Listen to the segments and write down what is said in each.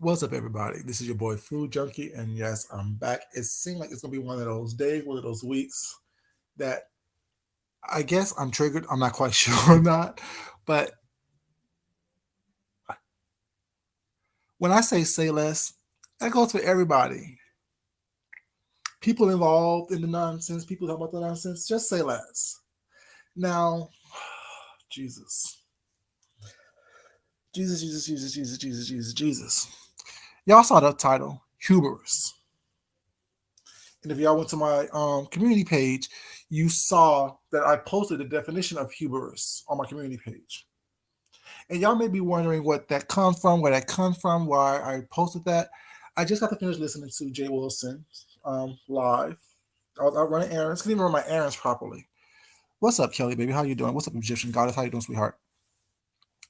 What's up, everybody? This is your boy Food Junkie, and yes, I'm back. It seemed like it's gonna be one of those days, one of those weeks that I guess I'm triggered. I'm not quite sure or not, but when I say less, that goes for everybody. People involved in the nonsense, people talk about the nonsense, just say less. Now, Jesus, Jesus, Jesus, Jesus, Jesus, Jesus, Jesus, Jesus. Y'all saw the title, Hubris. And if y'all went to my community page, you saw that I posted the definition of hubris on my community page. And y'all may be wondering what that comes from, where that comes from, why I posted that. I just got to finish listening to Jay Wilson live. I was out running errands. Couldn't even run my errands properly. What's up, Kelly, baby? How you doing? What's up, Egyptian goddess? How you doing, sweetheart?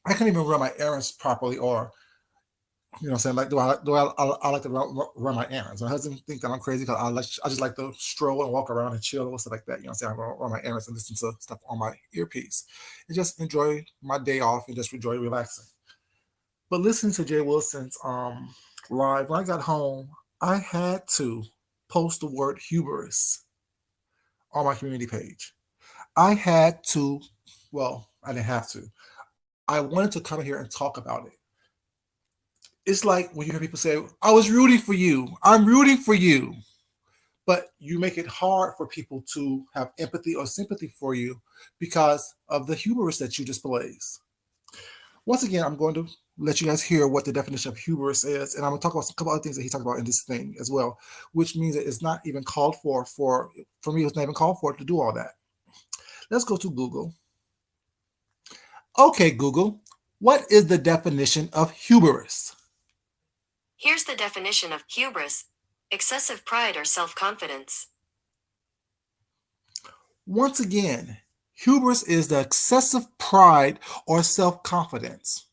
I couldn't even run my errands properly or you know what I'm saying? Like, I like to run my errands? My husband think that I'm crazy because I just like to stroll and walk around and chill and stuff like that. You know what I'm saying? I run my errands and listen to stuff on my earpiece and just enjoy my day off and just enjoy relaxing. But listening to Jay Wilson's live, when I got home, I had to post the word hubris on my community page. I had to, well, I didn't have to. I wanted to come here and talk about it. It's like when you hear people say, I was rooting for you. I'm rooting for you. But you make it hard for people to have empathy or sympathy for you because of the hubris that you displays. Once again, I'm going to let you guys hear what the definition of hubris is, and I'm going to talk about a couple other things that he talked about in this thing as well, which means that it's not even called for me. It's not even called for to do all that. Let's go to Google. Okay, Google, what is the definition of hubris? Here's the definition of hubris: excessive pride or self confidence. Once again, hubris is the excessive pride or self confidence.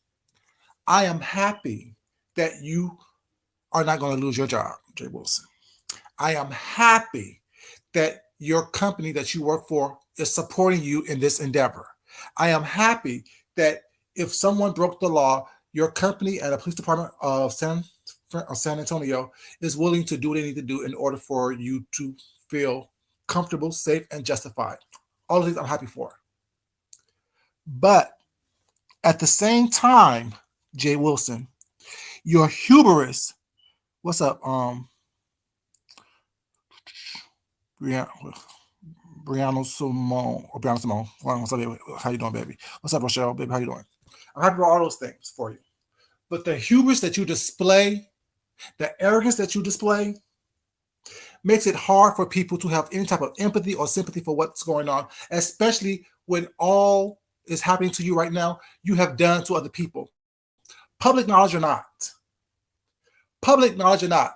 I am happy that you are not going to lose your job, Jay Wilson. I am happy that your company that you work for is supporting you in this endeavor. I am happy that if someone broke the law, your company and the police department of San Antonio is willing to do what they need to do in order for you to feel comfortable, safe, and justified. All of these I'm happy for. But at the same time, Jay Wilson, your hubris, what's up, Brianna, Brianna Simone. What's up, baby? How you doing, baby? What's up, Rochelle, baby? How you doing? I'm happy for all those things for you. But the hubris that you display, the arrogance that you display, makes it hard for people to have any type of empathy or sympathy for what's going on, especially when all is happening to you right now, you have done to other people. Public knowledge or not. Public knowledge or not.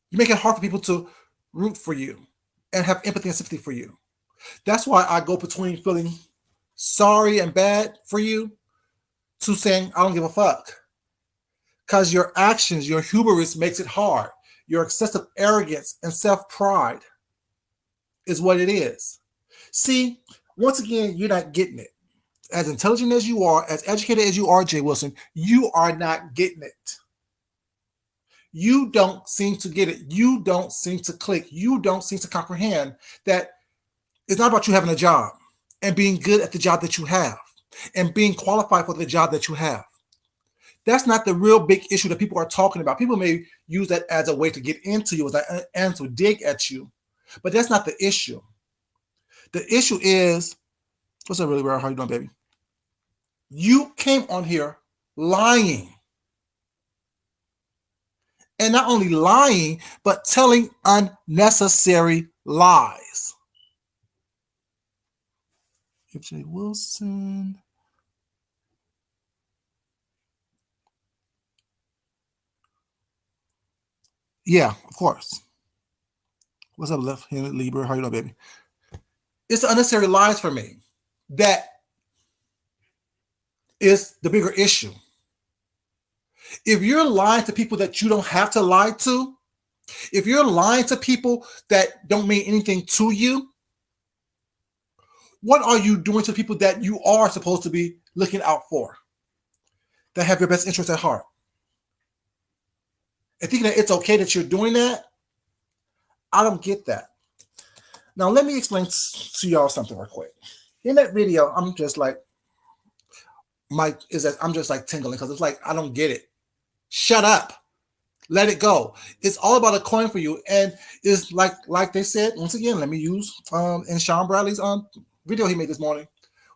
You make it hard for people to root for you and have empathy and sympathy for you. That's why I go between feeling sorry and bad for you to saying I don't give a fuck. Because your actions, your hubris makes it hard. Your excessive arrogance and self pride is what it is. See, once again, you're not getting it. As intelligent as you are, as educated as you are, Jay Wilson, you are not getting it. You don't seem to get it. You don't seem to click. You don't seem to comprehend that it's not about you having a job and being good at the job that you have and being qualified for the job that you have. That's not the real big issue that people are talking about. People may use that as a way to get into you, and to dig at you, but that's not the issue. The issue is, what's up, really, bro? How you doing, baby? You came on here lying. And not only lying, but telling unnecessary lies. Jay Wilson. Yeah, of course. What's up, left-handed Libra? How you doing, baby? It's the unnecessary lies for me that is the bigger issue. If you're lying to people that you don't have to lie to, if you're lying to people that don't mean anything to you, what are you doing to people that you are supposed to be looking out for, that have your best interests at heart? and thinking that it's okay that you're doing that. I don't get that. Now, let me explain to y'all something real quick. In that video, I'm just like, I'm just like tingling because it's like, I don't get it. Shut up. Let it go. It's all about a coin for you. And it's like they said, once again, let me use in Sean Bradley's video he made this morning,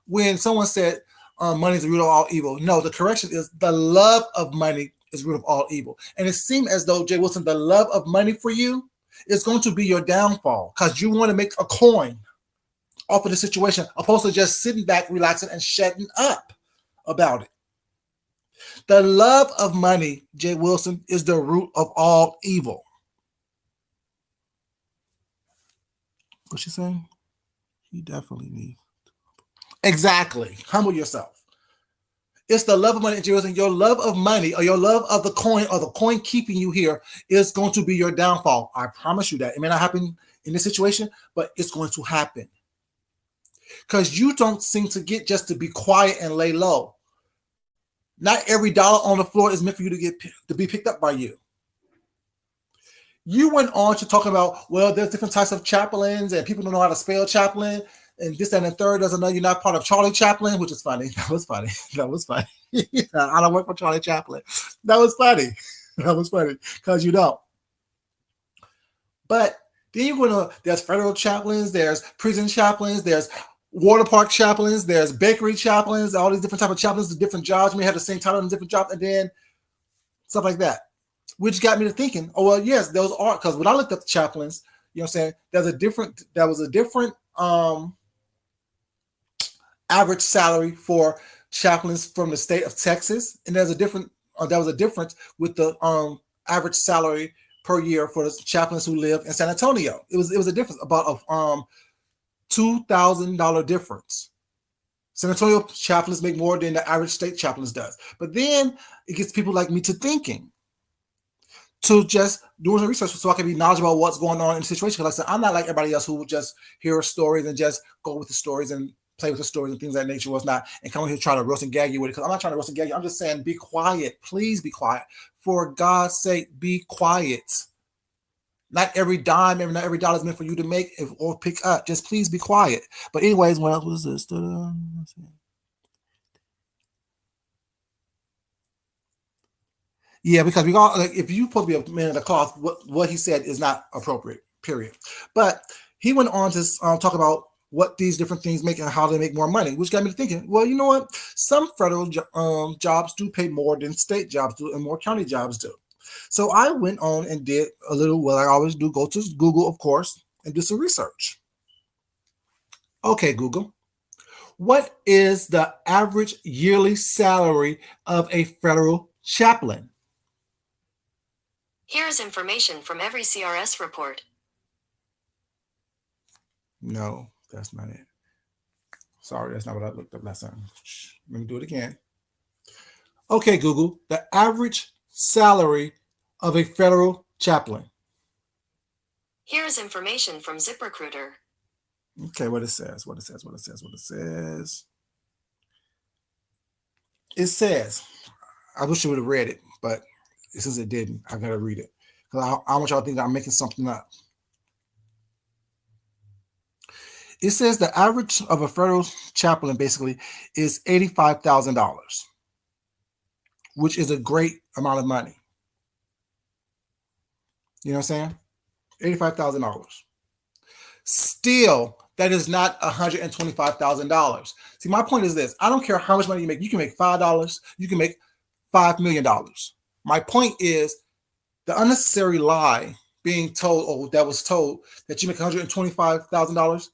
when someone said money is the root of all evil. No, the correction is the love of money is the root of all evil. And it seemed as though, Jay Wilson, the love of money for you is going to be your downfall because you want to make a coin off of the situation, opposed to just sitting back, relaxing, and shutting up about it. The love of money, Jay Wilson, is the root of all evil. What's she saying? He definitely needs. Exactly. Humble yourself. It's the love of money, Jay Wilson. Your love of money or your love of the coin or the coin keeping you here is going to be your downfall. I promise you that. It may not happen in this situation, but it's going to happen. Because you don't seem to get just to be quiet and lay low. Not every dollar on the floor is meant for you to be picked up by you. You went on to talk about, well, there's different types of chaplains and people don't know how to spell chaplain and this and the third doesn't know you're not part of Charlie Chaplin, which is funny. That was funny. That was funny. I don't work for Charlie Chaplin. That was funny. That was funny because you don't. But then you go to, there's federal chaplains, there's prison chaplains, there's water park chaplains, there's bakery chaplains, all these different types of chaplains, the different jobs. You may have the same title and different jobs, and then stuff like that. Which got me to thinking, oh, well, yes, those are, because when I looked up the chaplains, you know what I'm saying, there was a different average salary for chaplains from the state of Texas, and there was a difference with the average salary per year for the chaplains who live in San Antonio. It was a difference about $2,000 difference. San Antonio chaplains make more than the average state chaplains does. But then it gets people like me to thinking, to just doing some research so I can be knowledgeable about what's going on in the situation. Because like I said, I'm not like everybody else who will just hear stories and just go with the stories and play with the stories and things of that nature, was not, and come here trying to roast and gag you with it. Because I'm not trying to roast and gag you. I'm just saying, be quiet. Please be quiet. For God's sake, be quiet. Not every dime, not every dollar is meant for you to make or pick up. Just please be quiet. But anyways, what else was this? Yeah, because we all, like, if you're supposed to be a man of the cloth, what he said is not appropriate, period. But he went on to talk about what these different things make and how they make more money, which got me to thinking, well, you know what? Some federal jobs do pay more than state jobs do and more county jobs do. So I went on and did a little, what I always do, go to Google, of course, and do some research. Okay, Google. What is the average yearly salary of a federal chaplain? Here is information from every CRS report. No, that's not it. Sorry, that's not what I looked up last time. Let me do it again. Okay, Google, the average salary of a federal chaplain. Here is information from ZipRecruiter. Okay, what it says. It says, I wish you would have read it, but since it didn't, I gotta read it. Because I want y'all to think I'm making something up. It says the average of a federal chaplain basically is $85,000, which is a great amount of money. You know what I'm saying? $85,000. Still, that is not $125,000. See, my point is this. I don't care how much money you make. You can make $5. You can make $5 million. My point is the unnecessary lie being told, or that was told, that you make $125,000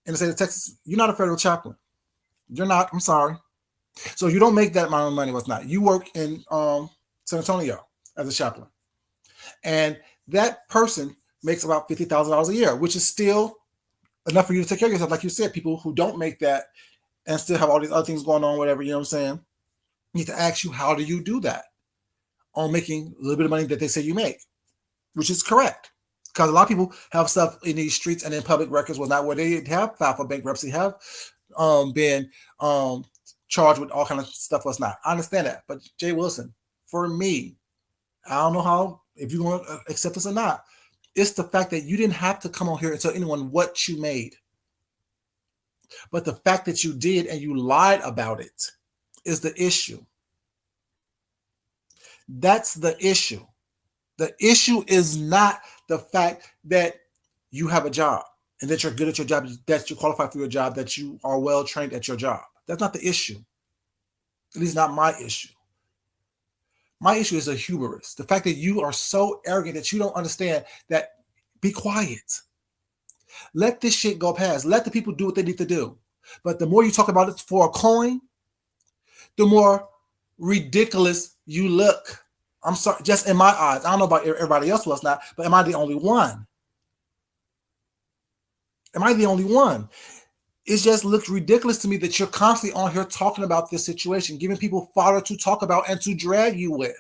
in the state of Texas. You're not a federal chaplain. You're not. I'm sorry. So you don't make that amount of money. What's not? You work in San Antonio as a chaplain, and that person makes about $50,000 a year, which is still enough for you to take care of yourself. Like you said, people who don't make that and still have all these other things going on, whatever, you know what I'm saying, need to ask you, how do you do that on making a little bit of money that they say you make, which is correct. Because a lot of people have stuff in these streets and in public records was not where they have filed for bankruptcy, have been charged with all kind of stuff was not. I understand that. But Jay Wilson, for me, I don't know how if you're going to accept this or not. It's the fact that you didn't have to come on here and tell anyone what you made. But the fact that you did and you lied about it is the issue. That's the issue. The issue is not the fact that you have a job and that you're good at your job, that you qualify for your job, that you are well trained at your job. That's not the issue. At least not my issue. My issue is a hubris. The fact that you are so arrogant that you don't understand that. Be quiet. Let this shit go past. Let the people do what they need to do. But the more you talk about it for a coin, the more ridiculous you look. I'm sorry, just in my eyes. I don't know about everybody else was not, but am I the only one? Am I the only one? It just looks ridiculous to me that you're constantly on here talking about this situation, giving people fodder to talk about and to drag you with.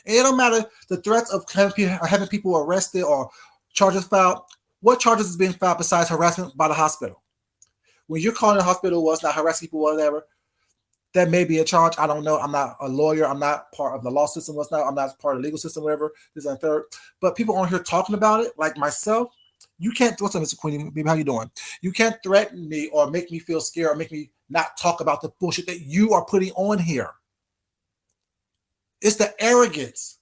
And it don't matter the threats of having people arrested or charges filed. What charges is being filed besides harassment by the hospital? When you're calling the hospital, well, it's not harassing people, whatever, that may be a charge. I don't know. I'm not a lawyer. I'm not part of the law system. What's not? I'm not part of the legal system, whatever. This and third. But people on here talking about it, like myself, you can't. What's up, Mr. Queenie? Baby, how you doing? You can't threaten me or make me feel scared or make me not talk about the bullshit that you are putting on here. It's the arrogance.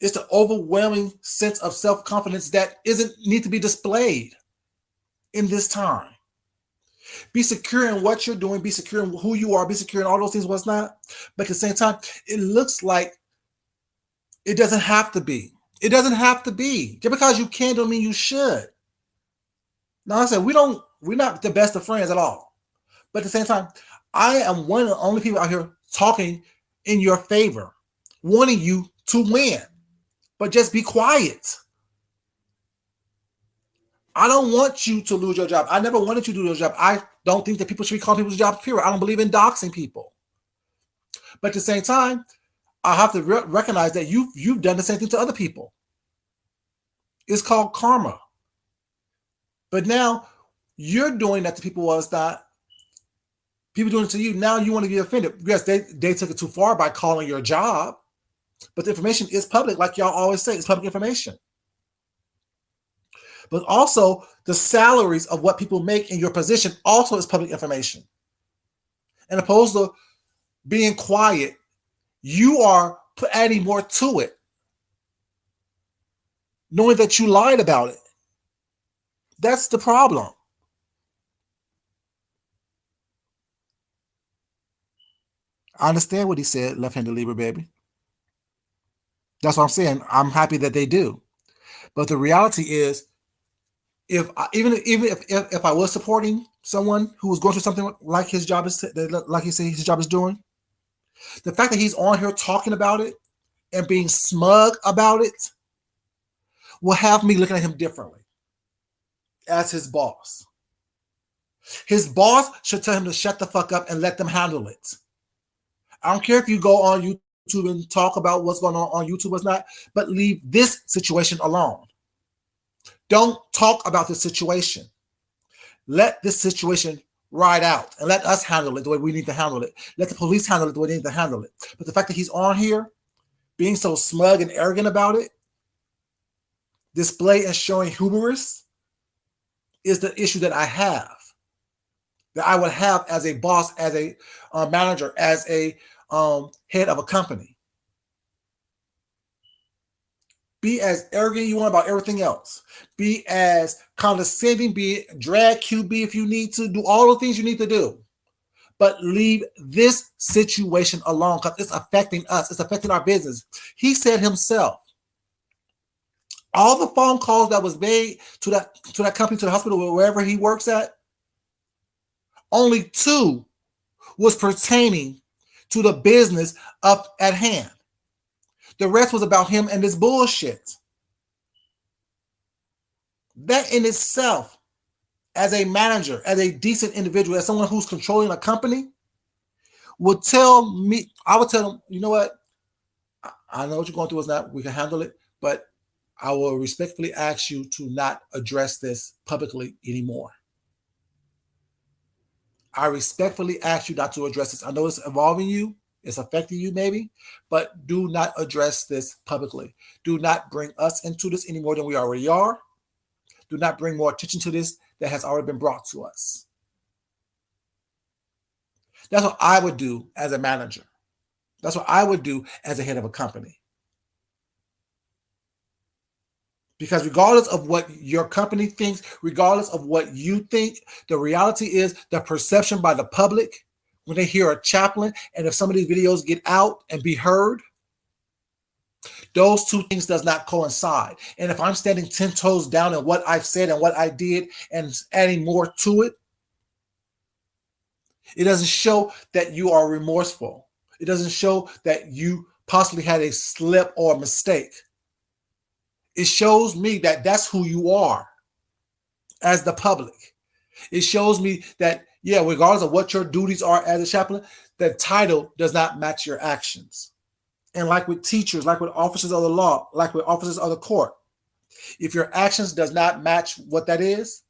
It's the overwhelming sense of self-confidence that isn't need to be displayed in this time. Be secure in what you're doing. Be secure in who you are. Be secure in all those things, what's not. But at the same time, it looks like it doesn't have to be. It doesn't have to be. Just because you can don't mean you should. Now, I said, we're not the best of friends at all. But at the same time, I am one of the only people out here talking in your favor, wanting you to win. But just be quiet. I don't want you to lose your job. I never wanted you to lose your job. I don't think that people should be calling people's jobs, period. I don't believe in doxing people. But at the same time, I have to recognize that you've done the same thing to other people. It's called karma. But now you're doing that to people was that people doing it to you. Now you want to get offended. Yes, they took it too far by calling your job. But the information is public, like y'all always say, it's public information. But also the salaries of what people make in your position also is public information. And opposed to being quiet, you are adding more to it, knowing that you lied about it. That's the problem. I understand what he said, left-handed Libra, baby. That's what I'm saying. I'm happy that they do. But the reality is, even if I was supporting someone who was going through something like his job is, like he said his job is doing, the fact that he's on here talking about it and being smug about it will have me looking at him differently as his boss. His boss should tell him to shut the fuck up and let them handle it. I don't care if you go on YouTube and talk about what's going on YouTube or not, but leave this situation alone. Don't talk about this situation. Let this situation ride out and let us handle it the way we need to handle it. Let the police handle it the way they need to handle it. But the fact that he's on here being so smug and arrogant about it, display and showing hubris, is the issue that I have, that I would have as a boss, as a manager, as a head of a company. Be as arrogant you want about everything else. Be as condescending, be drag QB if you need to, do all the things you need to do. But leave this situation alone because it's affecting us. It's affecting our business. He said himself, all the phone calls that was made to that company, to the hospital, wherever he works at, only 2 was pertaining to the business up at hand. The rest was about him and this bullshit. That in itself, as a manager, as a decent individual, as someone who's controlling a company, would tell me, I would tell them, you know what? I know what you're going through is not, we can handle it, but I will respectfully ask you to not address this publicly anymore. I respectfully ask you not to address this. I know it's involving you, It's affecting you maybe, but do not address this publicly. Do not bring us into this any more than we already are. Do not bring more attention to this that has already been brought to us. That's what I would do as a manager. That's what I would do as a head of a company. Because regardless of what your company thinks, regardless of what you think, the reality is the perception by the public when they hear a chaplain, and if some of these videos get out and be heard, those two things does not coincide. And if I'm standing 10 toes down in what I've said and what I did and adding more to it, it doesn't show that you are remorseful. It doesn't show that you possibly had a slip or a mistake. It shows me that that's who you are as the public. It shows me that, yeah, regardless of what your duties are as a chaplain, the title does not match your actions. And like with teachers, like with officers of the law, like with officers of the court, if your actions does not match what that is,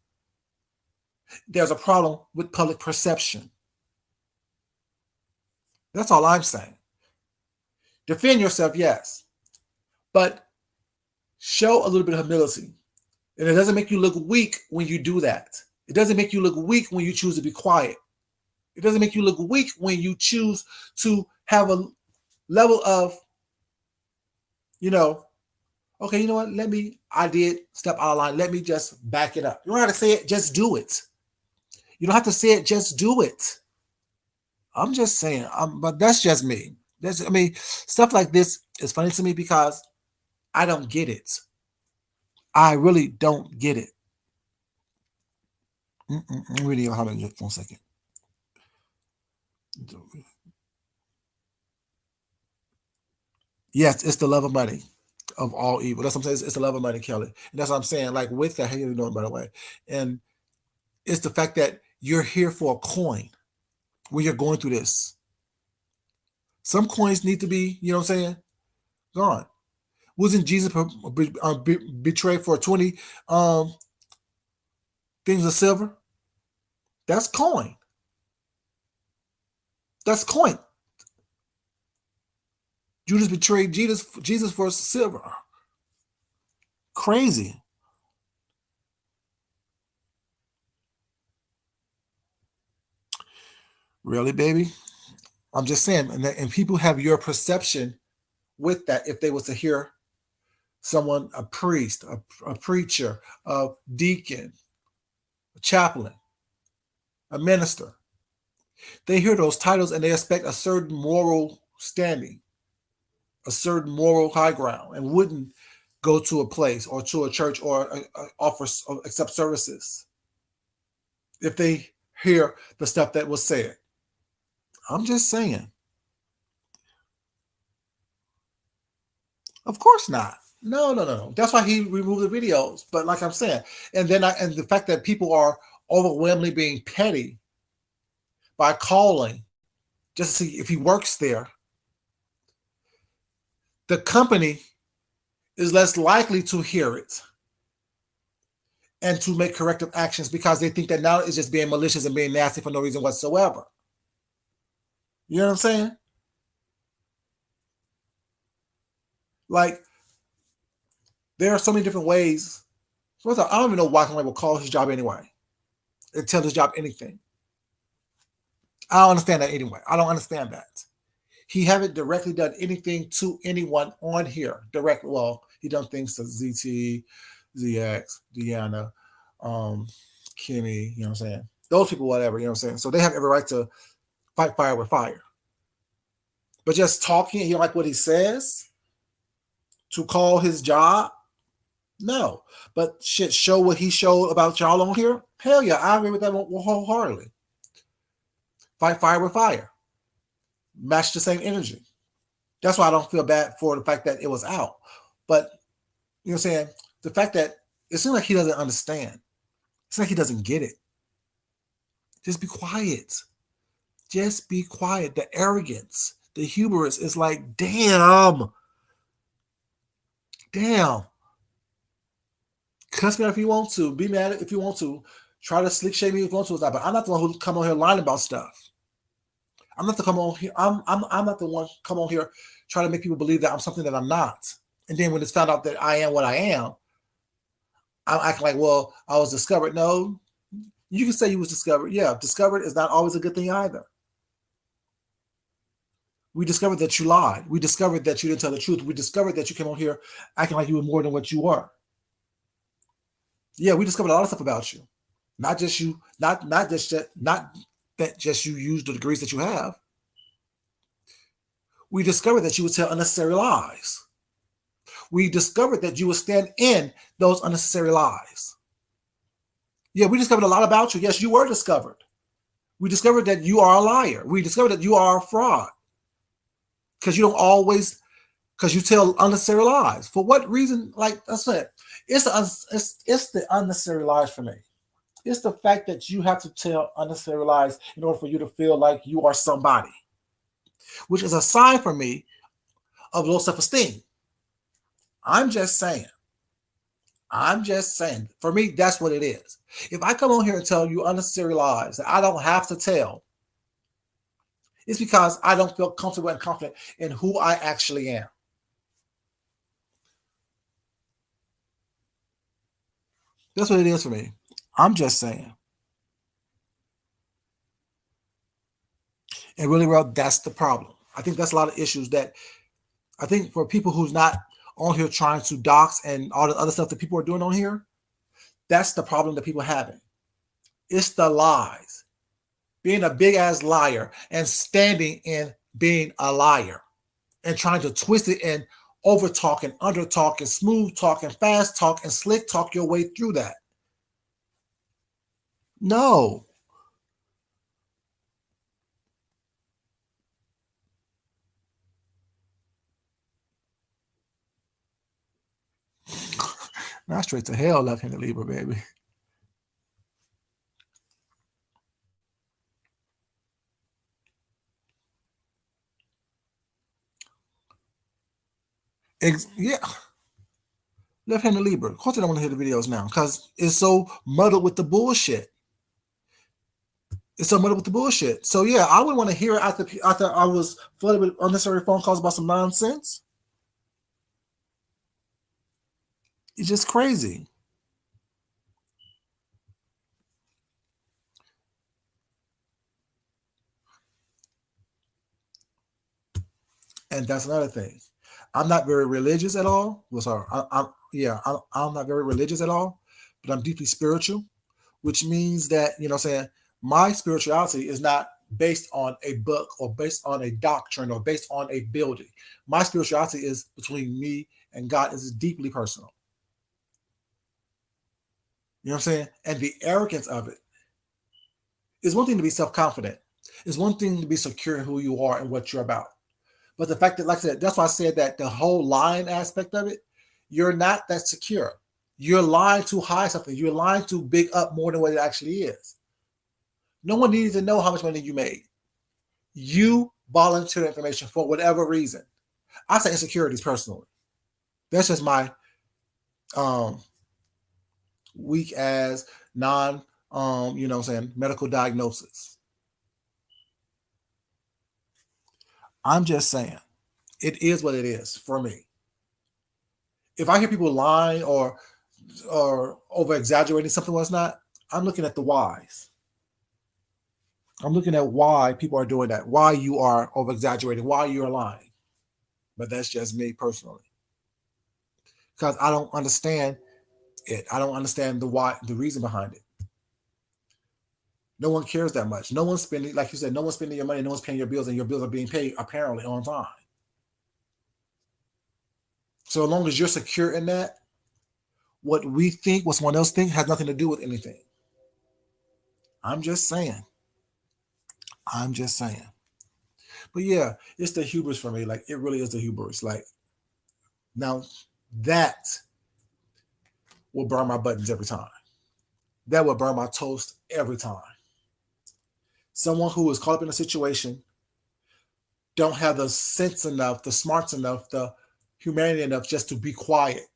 there's a problem with public perception. That's all I'm saying. Defend yourself, yes, but show a little bit of humility. And it doesn't make you look weak when you do that. It doesn't make you look weak when you choose to be quiet. It doesn't make you look weak when you choose to have a level of, okay, you know what? I did step out of line. Let me just back it up. You don't have to say it, just do it. You don't have to say it, just do it. I'm just saying, but that's just me. Stuff like this is funny to me because I don't get it. I really don't get it. I'm reading your comment just 1 second. Yes, it's the love of money of all evil. That's what I'm saying. It's the love of money, Kelly. And that's what I'm saying. Like with that, how you doing, by the way? And it's the fact that you're here for a coin when you're going through this. Some coins need to be, gone. Wasn't Jesus betrayed for 20 things of silver? That's coin. That's coin. Judas betrayed Jesus for silver. Crazy. Really, baby? I'm just saying, and people have your perception with that if they was to hear someone, a priest, a preacher, a deacon, a chaplain, a minister. They hear those titles and they expect a certain moral standing, a certain moral high ground, and wouldn't go to a place or to a church or offer or accept services if they hear the stuff that was said. I'm just saying. Of course not. No. That's why he removed the videos. But like I'm saying, and the fact that people are overwhelmingly being petty by calling just to see if he works there, the company is less likely to hear it and to make corrective actions because they think that now it's just being malicious and being nasty for no reason whatsoever. You know what I'm saying? Like, there are so many different ways. First of all, I don't even know why somebody would call his job anyway and tell his job anything. I don't understand that anyway. I don't understand that. He haven't directly done anything to anyone on here directly. Well, he done things to ZT, ZX, Deanna, Kimmy, you know what I'm saying? Those people, whatever, you know what I'm saying? So they have every right to fight fire with fire. But just talking, you don't like what he says to call his job? No. But shit, show what he showed about y'all on here? Hell yeah, I agree with that wholeheartedly. Fight fire with fire. Match the same energy. That's why I don't feel bad for the fact that it was out. But, you know what I'm saying? The fact that it seems like he doesn't understand. It's like he doesn't get it. Just be quiet. Just be quiet. The arrogance, the hubris is like, damn. Cuss me out if you want to. Be mad if you want to. Try to slick shame me if you want to. But I'm not the one who come on here lying about stuff. I'm not the come on here. I'm not the one come on here trying to make people believe that I'm something that I'm not. And then when it's found out that I am what I am, I'm acting like, well, I was discovered. No, you can say you was discovered. Yeah, discovered is not always a good thing either. We discovered that you lied. We discovered that you didn't tell the truth. We discovered that you came on here acting like you were more than what you were. Yeah, we discovered a lot of stuff about you. Not just you, not that just you use the degrees that you have. We discovered that you would tell unnecessary lies. We discovered that you would stand in those unnecessary lies. Yeah, we discovered a lot about you. Yes, you were discovered. We discovered that you are a liar. We discovered that you are a fraud. Because you don't always, because you tell unnecessary lies. For what reason? Like I said, it's the unnecessary lies for me. It's the fact that you have to tell unnecessary lies in order for you to feel like you are somebody, which is a sign for me of low self-esteem. I'm just saying. I'm just saying. For me, that's what it is. If I come on here and tell you unnecessary lies that I don't have to tell, it's because I don't feel comfortable and confident in who I actually am. That's what it is for me. I'm just saying. And really, well, that's the problem. I think that's a lot of issues that I think for people who's not on here trying to dox and all the other stuff that people are doing on here, that's the problem that people are having. It's the lies. Being a big ass liar and standing in being a liar and trying to twist it and over talk and under talk and smooth talk and fast talk and slick talk your way through that. No. Not straight to hell, left-handed Libra, baby. Yeah. Left-handed Libra. Of course I don't want to hear the videos now because it's so muddled with the bullshit. It's so muddled with the bullshit. So yeah, I would want to hear it after I was flooded with unnecessary phone calls about some nonsense. It's just crazy. And that's another thing. I'm not very religious at all. Well, sorry. I'm not very religious at all, but I'm deeply spiritual, which means that, you know what I'm saying, my spirituality is not based on a book or based on a doctrine or based on a building. My spirituality is between me and God is deeply personal. You know what I'm saying? And the arrogance of it is one thing to be self-confident. It's one thing to be secure in who you are and what you're about. But the fact that, like I said, that's why I said that the whole lying aspect of it, you're not that secure. You're lying to hide something. You're lying to big up more than what it actually is. No one needs to know how much money you made. You volunteer information for whatever reason. I say insecurities personally. That's just my um, weak as non, you know what I'm saying, medical diagnosis. I'm just saying, it is what it is for me. If I hear people lying or over exaggerating something was not, I'm looking at the whys. I'm looking at why people are doing that, why you are over exaggerating, why you're lying. But that's just me personally. Because I don't understand it. I don't understand the why, the reason behind it. No one cares that much. No one's spending, like you said, no one's spending your money, no one's paying your bills, and your bills are being paid apparently on time. So as long as you're secure in that, what we think, what someone else thinks, has nothing to do with anything. I'm just saying. I'm just saying. But yeah, it's the hubris for me. Like it really is the hubris. Like now that will burn my buttons every time. That will burn my toast every time. Someone who is caught up in a situation don't have the sense enough, the smarts enough, the humanity enough just to be quiet.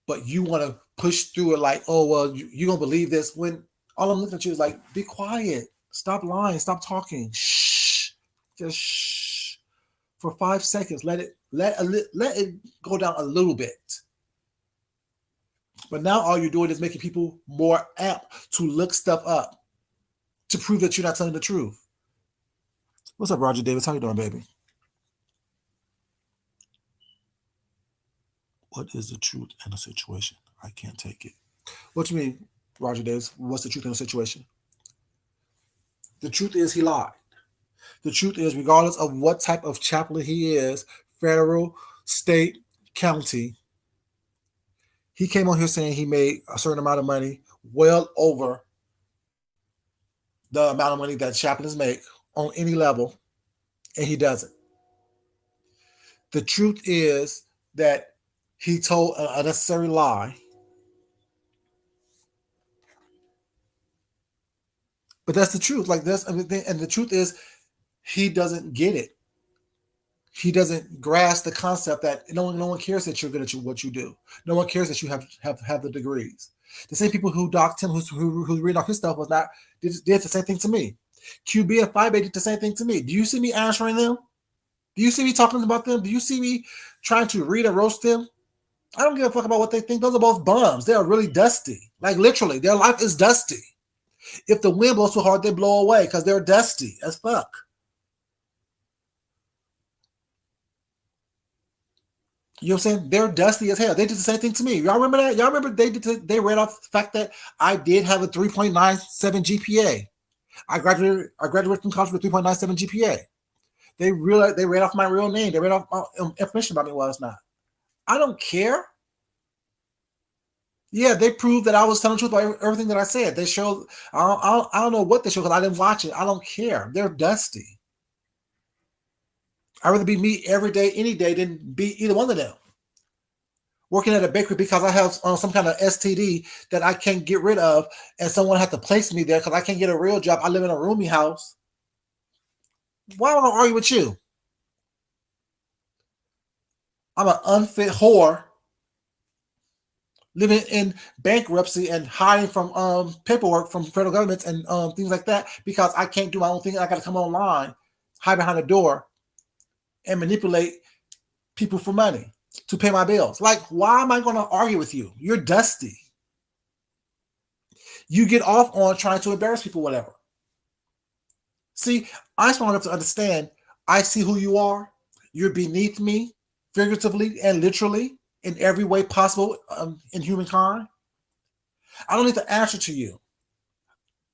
But you want to push through it like, oh well, you're gonna believe this when all I'm looking at you is like, be quiet. Stop lying. Stop talking. Shh. Just shh. For 5 seconds. Let it go down a little bit. But now all you're doing is making people more apt to look stuff up to prove that you're not telling the truth. What's up, Roger Davis? How you doing, baby? What is the truth in a situation? I can't take it. What you mean, Roger Davis? What's the truth in a situation? The truth is he lied. The truth is, regardless of what type of chaplain he is, federal, state, county, he came on here saying he made a certain amount of money, well over the amount of money that chaplains make on any level, and he doesn't. The truth is that he told a unnecessary lie. But that's the truth. Like this, and the truth is, he doesn't get it. He doesn't grasp the concept that no one cares that you're good at what you do. No one cares that you have the degrees. The same people who docked him, who read off his stuff, was not did the same thing to me. QB and 5 did the same thing to me. Do you see me answering them? Do you see me talking about them? Do you see me trying to read and roast them? I don't give a fuck about what they think. Those are both bums. They are really dusty. Like literally, their life is dusty. If the wind blows so hard, they blow away because they're dusty as fuck. You know what I'm saying? They're dusty as hell. They did the same thing to me. Y'all remember that? Y'all remember they read off the fact that I did have a 3.97 GPA. I graduated from college with 3.97 GPA. They read off my real name. They read off information about me while it's not. I don't care. Yeah, they proved that I was telling the truth about everything that I said. They showed. I don't know what they showed because I didn't watch it. I don't care. They're dusty. I'd rather be me every day, any day, than be either one of them. Working at a bakery because I have some kind of STD that I can't get rid of, and someone had to place me there because I can't get a real job. I live in a roomy house. Why would I argue with you? I'm an unfit whore living in bankruptcy and hiding from paperwork from federal governments and things like that because I can't do my own thing. I got to come online, hide behind a door, and manipulate people for money to pay my bills. Like, why am I going to argue with you? You're dusty. You get off on trying to embarrass people, whatever. See, I'm smart enough to understand I see who you are. You're beneath me, figuratively and literally, in every way possible in humankind. I don't need to answer to you.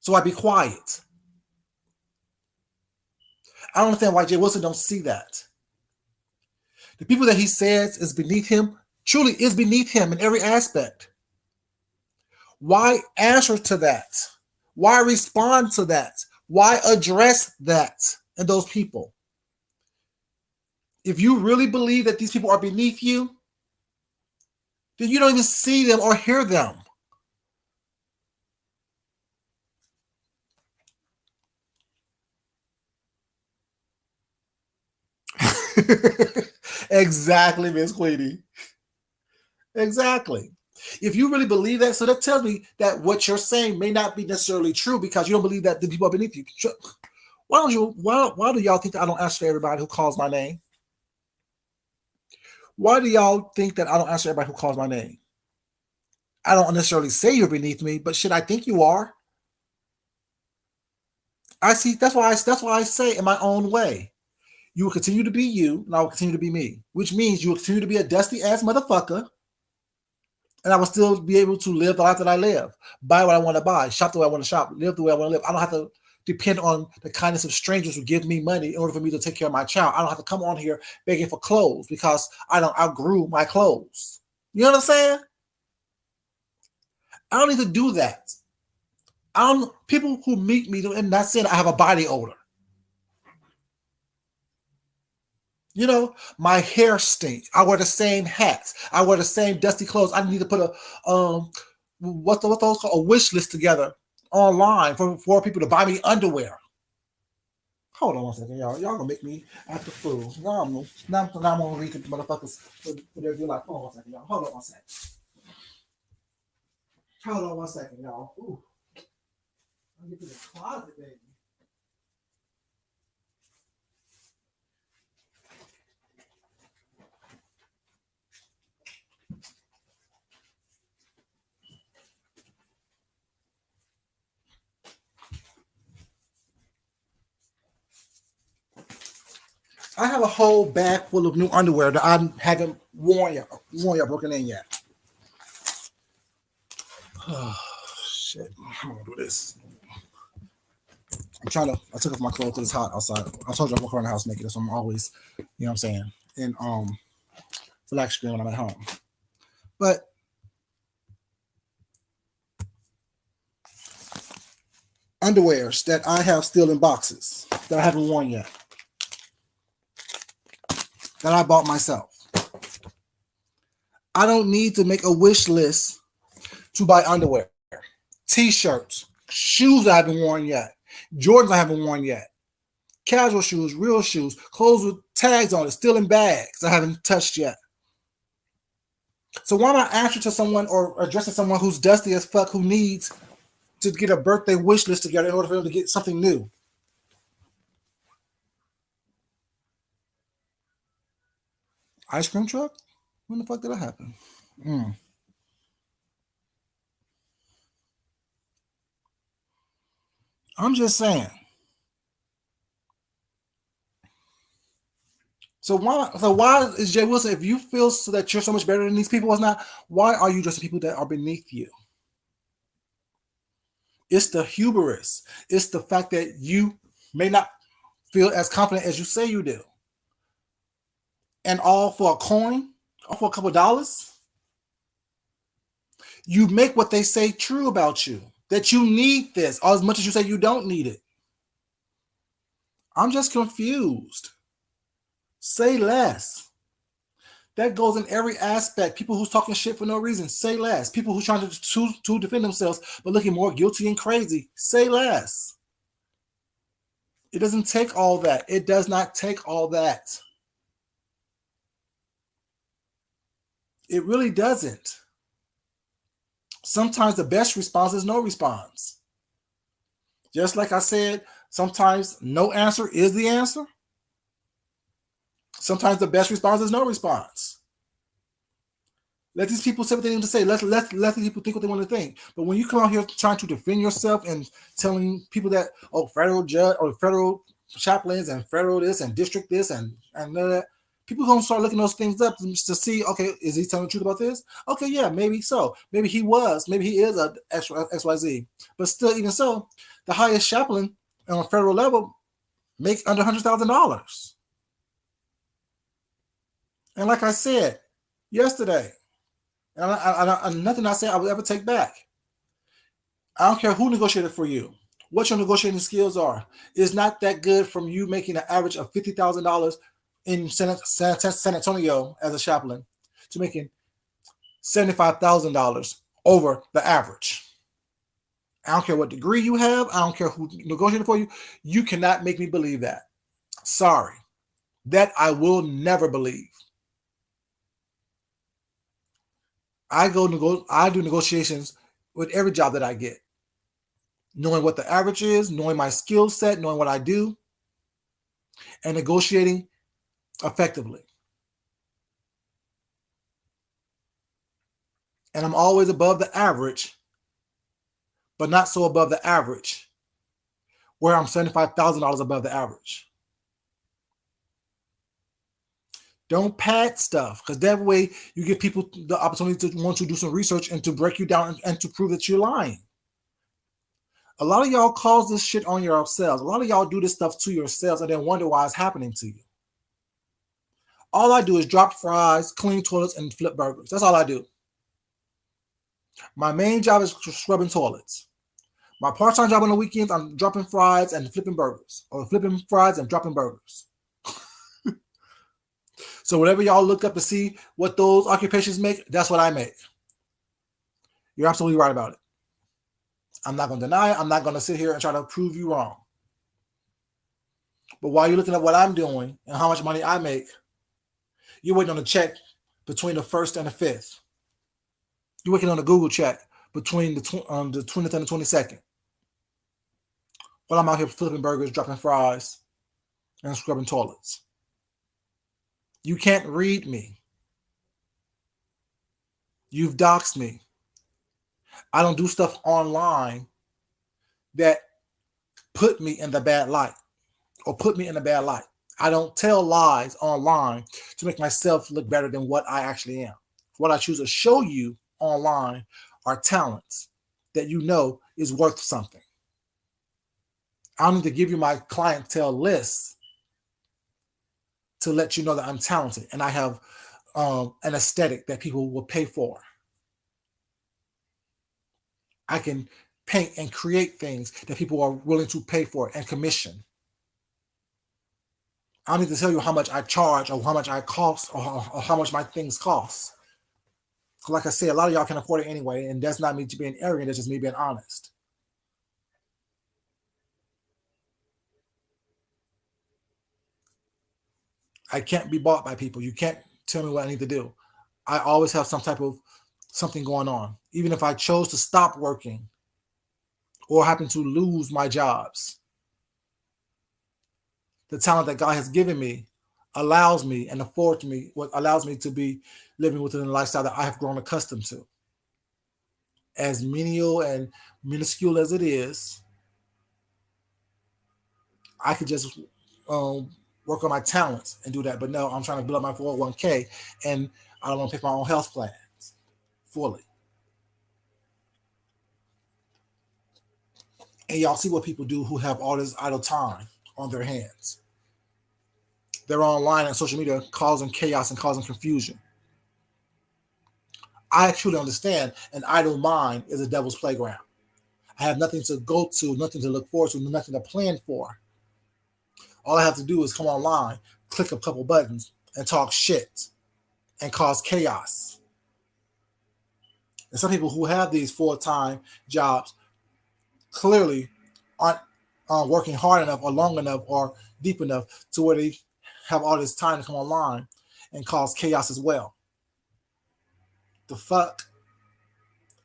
So I be quiet. I don't understand why Jay Wilson don't see that. The people that he says is beneath him truly is beneath him in every aspect. Why answer to that? Why respond to that? Why address that and those people? If you really believe that these people are beneath you, then you don't even see them or hear them. Exactly, Miss Queenie. Exactly. If you really believe that, so that tells me that what you're saying may not be necessarily true because you don't believe that the people are beneath you. Why do y'all think that I don't answer to everybody who calls my name? Why do y'all think that I don't answer everybody who calls my name? I don't necessarily say you're beneath me, but should I think you are? I see. That's why I say in my own way. You will continue to be you, and I will continue to be me, which means you will continue to be a dusty ass motherfucker, and I will still be able to live the life that I live, buy what I want to buy, shop the way I want to shop, live the way I want to live. I don't have to depend on the kindness of strangers who give me money in order for me to take care of my child. I don't have to come on here begging for clothes because I don't outgrew my clothes. You know what I'm saying? I don't need to do that. People who meet me, and not saying I have a body odor. You know, my hair stinks. I wear the same hats. I wear the same dusty clothes. I need to put what those called, a wish list together online for people to buy me underwear. Hold on one second, y'all. Y'all gonna make me act a fool. Now I'm gonna read the motherfuckers for their view. Like, hold on one second, y'all. Hold on one second. Hold on one second, y'all. Ooh. I'll get to the closet, baby. I have a whole bag full of new underwear that I haven't worn yet, broken in yet. Oh, shit. I'm gonna do this. I took off my clothes because it's hot outside. I told you I'm walking around the house naked, so I'm always, you know what I'm saying, in flat screen when I'm at home. But underwears that I have still in boxes that I haven't worn yet, that I bought myself. I don't need to make a wish list to buy underwear, t-shirts, shoes I haven't worn yet, Jordans I haven't worn yet, casual shoes, real shoes, clothes with tags on it, still in bags I haven't touched yet. So why not answer to someone or addressing someone who's dusty as fuck who needs to get a birthday wish list together in order for them to get something new? Ice cream truck? When the fuck did that happen? Mm. I'm just saying. So why is Jay Wilson? If you feel so that you're so much better than these people, what's not? Why are you dressing people that are beneath you? It's the hubris. It's the fact that you may not feel as confident as you say you do, and all for a coin, all for a couple of dollars. You make what they say true about you. That you need this, as much as you say you don't need it. I'm just confused. Say less. That goes in every aspect. People who's talking shit for no reason, say less. People who's trying to defend themselves but looking more guilty and crazy, say less. It doesn't take all that. It does not take all that. It really doesn't. Sometimes the best response is no response. Just like I said, sometimes no answer is the answer. Sometimes the best response is no response. Let these people say what they need to say. Let these people think what they want to think. But when you come out here trying to defend yourself and telling people that, oh, federal judge or federal chaplains and federal this and district this and that, people gonna start looking those things up to see, okay, is he telling the truth about this? Okay, yeah, maybe so. Maybe he is a XYZ. But still, even so, the highest chaplain on a federal level makes under $100,000. And like I said yesterday, and nothing I said I would ever take back. I don't care who negotiated for you, what your negotiating skills are. It's not that good from you making an average of $50,000 in San Antonio as a chaplain to making $75,000 over the average. I don't care what degree you have. I don't care who negotiated for you. You cannot make me believe that. Sorry. That I will never believe. I do negotiations with every job that I get, knowing what the average is, knowing my skill set, knowing what I do, and negotiating effectively. And I'm always above the average, but not so above the average where I'm $75,000 above the average. Don't pad stuff, because that way you give people the opportunity to want to do some research and to break you down and to prove that you're lying. A lot of y'all cause this shit on yourselves. A lot of y'all do this stuff to yourselves and then wonder why it's happening to you. All I do is drop fries, clean toilets, and flip burgers. That's all I do. My main job is scrubbing toilets. My part-time job on the weekends, I'm dropping fries and flipping burgers, or flipping fries and dropping burgers. So whatever y'all look up to see what those occupations make, that's what I make. You're absolutely right about it. I'm not going to deny it. I'm not going to sit here and try to prove you wrong. But while you're looking at what I'm doing and how much money I make, you're waiting on a check between the 1st and the 5th. You're waiting on a Google check between the 20th and the 22nd. While I'm out here flipping burgers, dropping fries, and scrubbing toilets. You can't read me. You've doxed me. I don't do stuff online that put me in the bad light or put me in a bad light. I don't tell lies online to make myself look better than what I actually am. What I choose to show you online are talents that you know is worth something. I don't need to give you my clientele list to let you know that I'm talented and I have an aesthetic that people will pay for. I can paint and create things that people are willing to pay for and commission. I don't need to tell you how much I charge or how much I cost or how much my things cost. Like I said, a lot of y'all can afford it anyway, and that's not me being arrogant, that's just me being honest. I can't be bought by people. You can't tell me what I need to do. I always have some type of something going on. Even if I chose to stop working or happen to lose my jobs, the talent that God has given me allows me and affords me what allows me to be living within the lifestyle that I have grown accustomed to. As menial and minuscule as it is, I could just work on my talents and do that. But no, I'm trying to build up my 401k and I don't want to pick my own health plans fully. And y'all see what people do who have all this idle time on their hands. They're online and social media causing chaos and causing confusion. I truly understand an idle mind is a devil's playground. I have nothing to go to, nothing to look forward to, nothing to plan for. All I have to do is come online, click a couple buttons, and talk shit and cause chaos. And some people who have these full-time jobs clearly aren't working hard enough or long enough or deep enough to where they have all this time to come online and cause chaos as well. The fuck?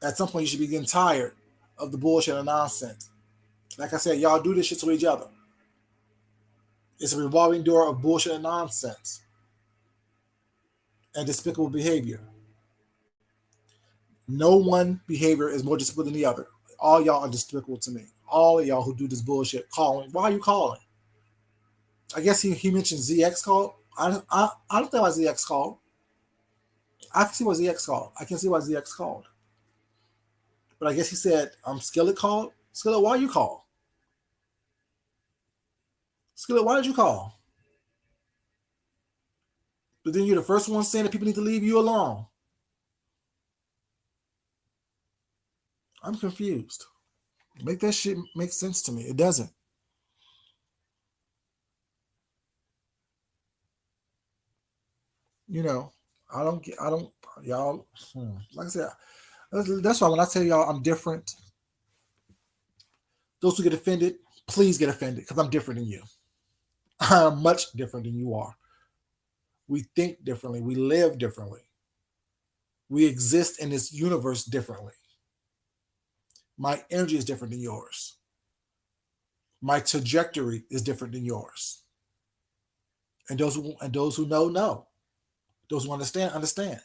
At some point, you should be getting tired of the bullshit and nonsense. Like I said, y'all do this shit to each other. It's a revolving door of bullshit and nonsense and despicable behavior. No one behavior is more despicable than the other. All y'all are despicable to me. All of y'all who do this bullshit calling. Why are you calling? I guess he mentioned ZX called. I don't think why ZX called. I can see why ZX called. I can see why ZX called. But I guess he said, Skillet called. Skillet, why you call? Skillet, why did you call? But then you're the first one saying that people need to leave you alone. I'm confused. Make that shit make sense to me. It doesn't. You know, I don't, y'all, like I said, that's why when I tell y'all I'm different, those who get offended, please get offended because I'm different than you. I'm much different than you are. We think differently. We live differently. We exist in this universe differently. My energy is different than yours. My trajectory is different than yours. And those who know. Those who understand.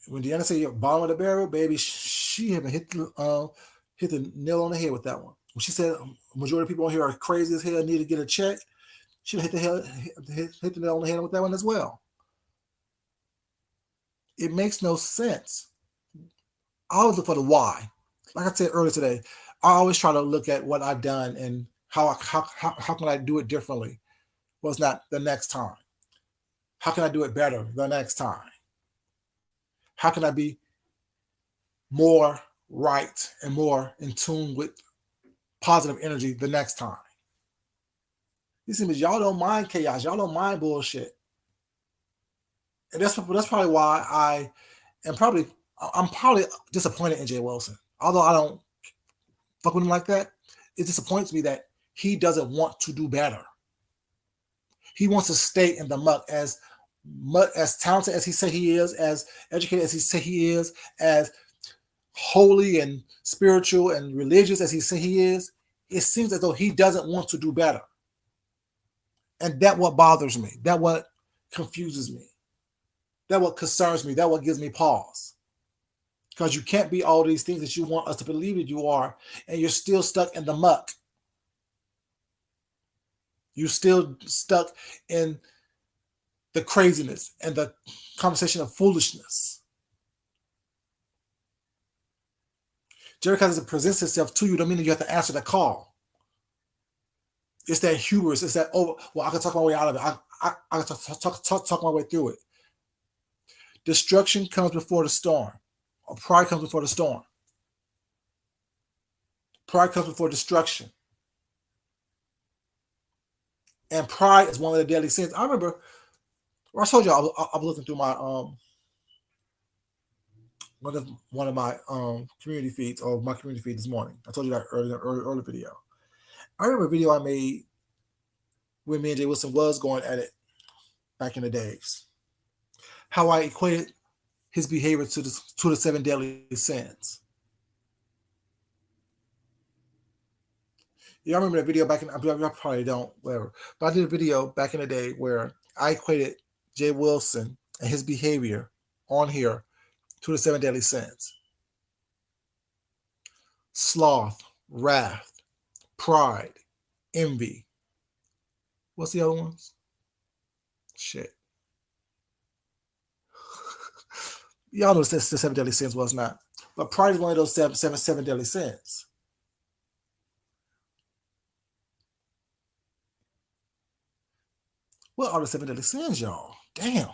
When Deanna said you're bottom of the barrel, baby, she haven't hit the nail on the head with that one. When she said majority of people on here are crazy as hell, need to get a check, she hit the nail on the head with that one as well. It makes no sense. I always look for the why. Like I said earlier today, I always try to look at what I've done and how can I do it differently. Well, it's not the next time. How can I do it better the next time? How can I be more right and more in tune with positive energy the next time? You see, y'all don't mind chaos. Y'all don't mind bullshit. And that's probably why I'm probably disappointed in Jay Wilson. Although I don't fuck with him like that, it disappoints me that he doesn't want to do better. He wants to stay in the muck as talented as he say he is, as educated as he say he is, as holy and spiritual and religious as he say he is. It seems as though he doesn't want to do better. And that what bothers me. That what confuses me. That what concerns me. That what gives me pause. Because you can't be all these things that you want us to believe that you are, and you're still stuck in the muck. You're still stuck in the craziness and the conversation of foolishness. Just because it presents itself to you, don't mean that you have to answer the call. It's that hubris. It's that, oh, well, I can talk my way out of it. I can talk my way through it. Destruction comes before the storm. Or pride comes before the storm. Pride comes before destruction. And pride is one of the deadly sins. I remember, I told you I was looking through my one of my community feeds, or my community feed this morning. I told you that earlier video. I remember a video I made when me and Jay Wilson was going at it back in the days. How I equated his behavior to the 7 deadly sins. Y'all remember that video back in, y'all probably don't, whatever. But I did a video back in the day where I equated Jay Wilson and his behavior on here to the 7 deadly sins. Sloth, wrath, pride, envy. What's the other ones? Shit. Y'all know the 7 deadly sins was not. But pride is one of those seven deadly sins. What are the 7 deadly sins, y'all? Damn.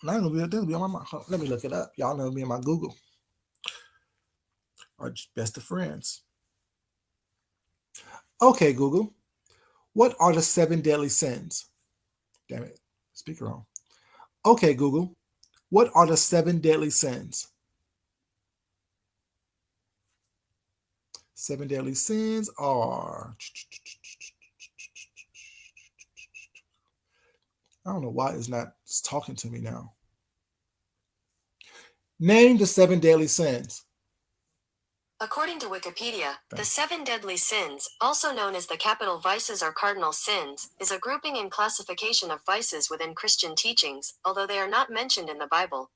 Now it'll be on my mind. Let me look it up. Y'all know me in my Google. Our best of friends. Okay, Google. What are the 7 deadly sins? Damn it. Speaker on. Okay, Google. What are the 7 deadly sins? 7 deadly sins are... I don't know why it's not talking to me now. Name the 7 deadly sins. According to Wikipedia, the 7 deadly sins, also known as the capital vices or cardinal sins, is a grouping and classification of vices within Christian teachings, although they are not mentioned in the Bible.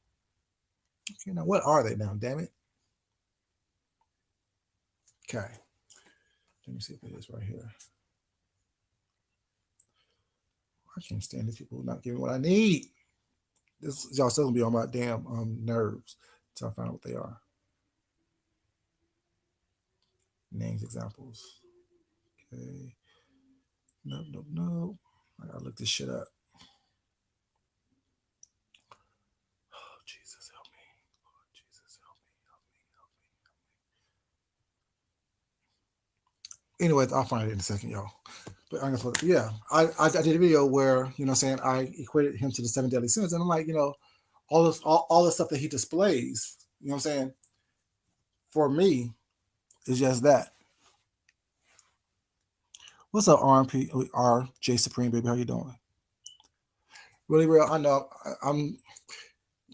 Okay, now what are they now, damn it? Okay. Let me see if it is right here. I can't stand these people not giving what I need. This y'all still gonna be on my damn nerves until I find out what they are. Names, examples. Okay. Nope. I gotta look this shit up. Oh, Jesus, help me. Lord, Jesus, help me. Anyways, I'll find it in a second, y'all. But I'm gonna, yeah, I did a video where, you know what I'm saying, I equated him to the 7 deadly sins. And I'm like, you know, all the stuff that he displays, you know what I'm saying, for me, is just that. What's up, RJ Supreme, baby? How you doing? Really real. I know.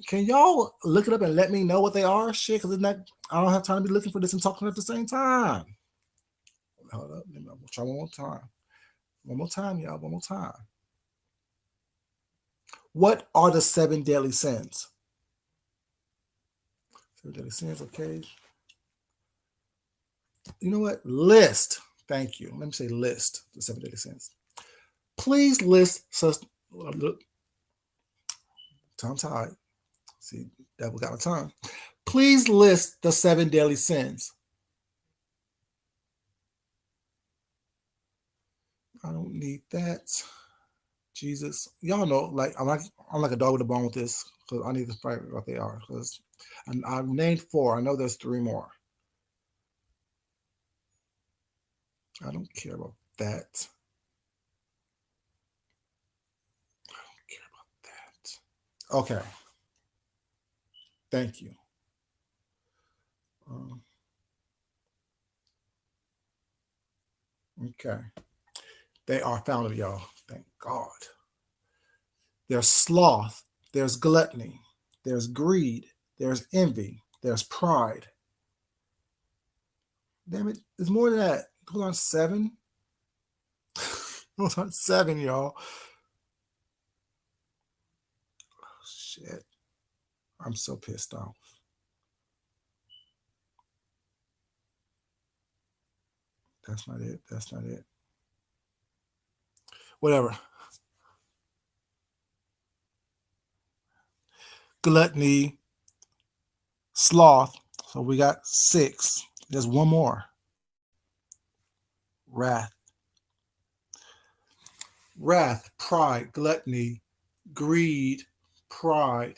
Can y'all look it up and let me know what they are? Shit, because it's not. I don't have time to be looking for this and talking at the same time. Hold up. Let me try one more time. One more time, y'all. One more time. What are the 7 deadly sins? 7 deadly sins. Okay. You know what? List. Thank you. Let me say list the 7 deadly sins. Please list. Tongue tied. See, devil got a tongue. Please list the 7 deadly sins. I don't need that. Jesus, y'all know, like I'm like a dog with a bone with this, because I need to find out what they are. Because I've named 4. I know there's 3 more. I don't care about that. I don't care about that. Okay. Thank you. Okay. They are found, y'all. Thank God. There's sloth. There's gluttony. There's greed. There's envy. There's pride. Damn it. There's more than that. Hold on, 7. Hold on, 7, y'all. Oh, shit. I'm so pissed off. That's not it. That's not it. whatever. Gluttony, sloth. So we got 6. There's one more. Wrath. Wrath, pride, gluttony, greed, pride,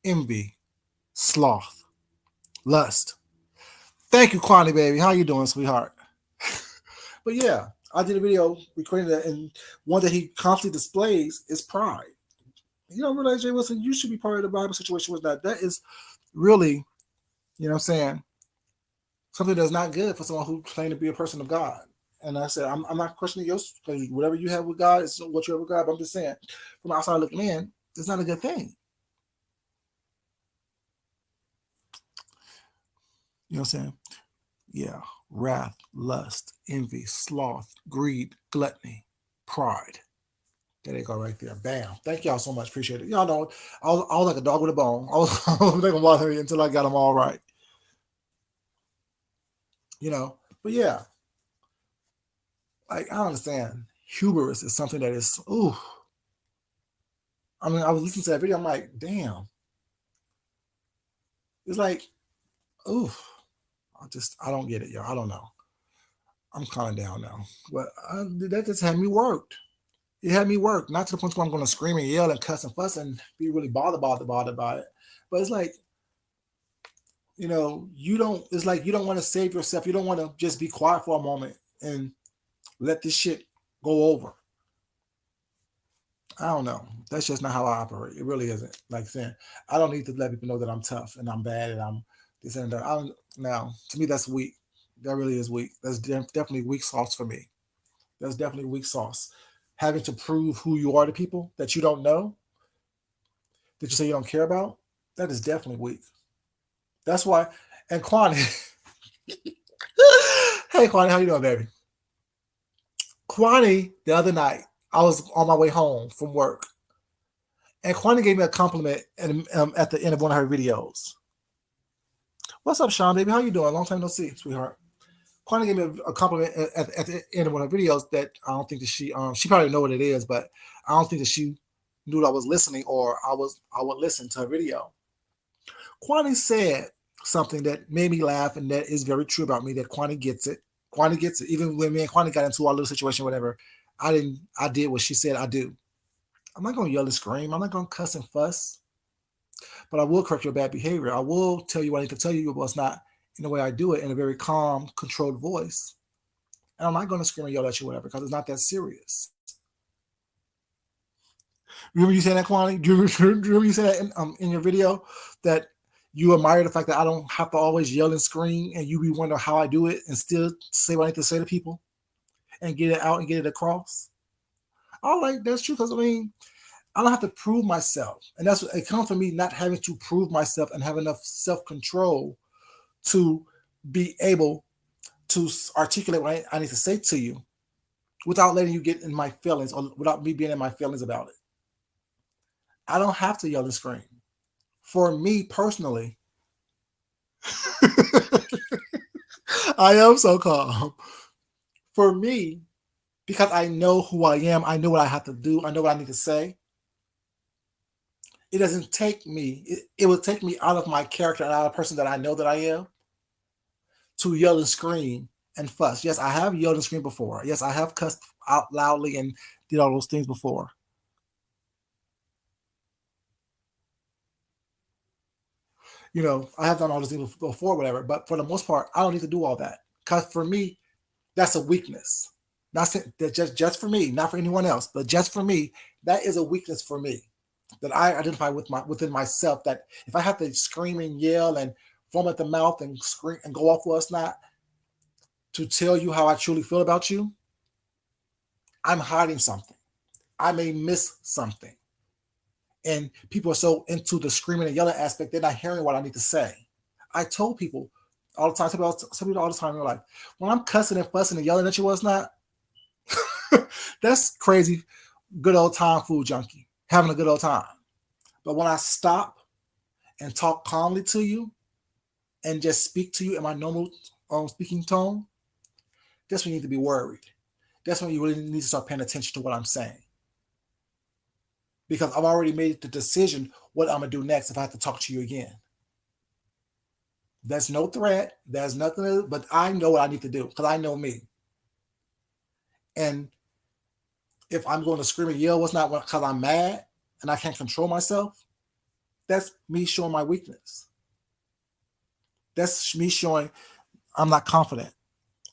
envy, sloth, lust. Thank you, Kwani baby. How you doing, sweetheart? But yeah, I did a video recording that, and one that he constantly displays is pride. You don't realize, Jay Wilson, you should be part of the Bible situation with that. That is really, you know what I'm saying, something that's not good for someone who claims to be a person of God. And I said, I'm not questioning yours, because whatever you have with God is what you have with God. But I'm just saying, from outside looking in, it's not a good thing. You know what I'm saying? Yeah. Wrath, lust, envy, sloth, greed, gluttony, pride. There they go right there. Bam. Thank y'all so much. Appreciate it. Y'all know I was like a dog with a bone. I was not gonna bother me until I got them all right. You know, but yeah, like I understand. Hubris is something that is ooh. I mean, I was listening to that video, I'm like, damn. It's like, ooh. I don't get it, y'all. I don't know. I'm calming down now. But that just had me worked. It had me worked. Not to the point where I'm going to scream and yell and cuss and fuss and be really bothered by it. But it's like, you know, it's like you don't want to save yourself. You don't want to just be quiet for a moment and let this shit go over. I don't know. That's just not how I operate. It really isn't. Like saying, I don't need to let people know that I'm tough and I'm bad and I'm this and that. Now, to me, that's weak. That really is weak. That's definitely weak sauce for me. That's definitely weak sauce. Having to prove who you are to people that you don't know, that you say you don't care about, that is definitely weak. That's why. And Kwani, hey Kwani, how you doing, baby? Kwani, the other night, I was on my way home from work, and Kwani gave me a compliment at the end of one of her videos. What's up, Sean, baby? How you doing? Long time no see, sweetheart. Kwani gave me a compliment at the end of one of her videos that I don't think that she probably know what it is, but I don't think that she knew that I was listening or I would listen to her video. Kwani said something that made me laugh, and that is very true about me. That Kwani gets it. Kwani gets it. Even when me and Kwani got into our little situation, whatever, I did what she said I do. I'm not gonna yell and scream. I'm not gonna cuss and fuss. But I will correct your bad behavior. I will tell you what I need to tell you, but it's not in the way I do it, in a very calm, controlled voice. And I'm not gonna scream and yell at you, whatever, because it's not that serious. Remember you saying that, Kwani? Do you remember you said that in your video that you admire the fact that I don't have to always yell and scream, and you be wondering how I do it and still say what I need to say to people and get it out and get it across? All right, that's true, because I mean, I don't have to prove myself. And that's what it comes from, me not having to prove myself and have enough self-control to be able to articulate what I need to say to you without letting you get in my feelings or without me being in my feelings about it. I don't have to yell and scream. For me personally, I am so calm. For me, because I know who I am, I know what I have to do, I know what I need to say. It doesn't take me, it will take me out of my character and out of the person that I know that I am to yell and scream and fuss. Yes, I have yelled and screamed before. Yes, I have cussed out loudly and did all those things before. You know, I have done all those things before, whatever. But for the most part, I don't need to do all that, because for me, that's a weakness. Not that just for me, not for anyone else, but just for me, that is a weakness for me that I identify within myself. That if I have to scream and yell and foam at the mouth and scream and go off what's not to tell you how I truly feel about you, I'm hiding something. I may miss something. And people are so into the screaming and yelling aspect, they're not hearing what I need to say. I told people all the time, some people all the time, they're like, when I'm cussing and fussing and yelling at you, what's not, that's crazy, good old time food junkie, having a good old time. But when I stop and talk calmly to you and just speak to you in my normal speaking tone, that's when you need to be worried. that's when you really need to start paying attention to what I'm saying. Because I've already made the decision what I'm going to do next if I have to talk to you again. That's no threat. There's nothing, but I know what I need to do because I know me. And if I'm going to scream and yell, what's not because I'm mad and I can't control myself, that's me showing my weakness. That's me showing I'm not confident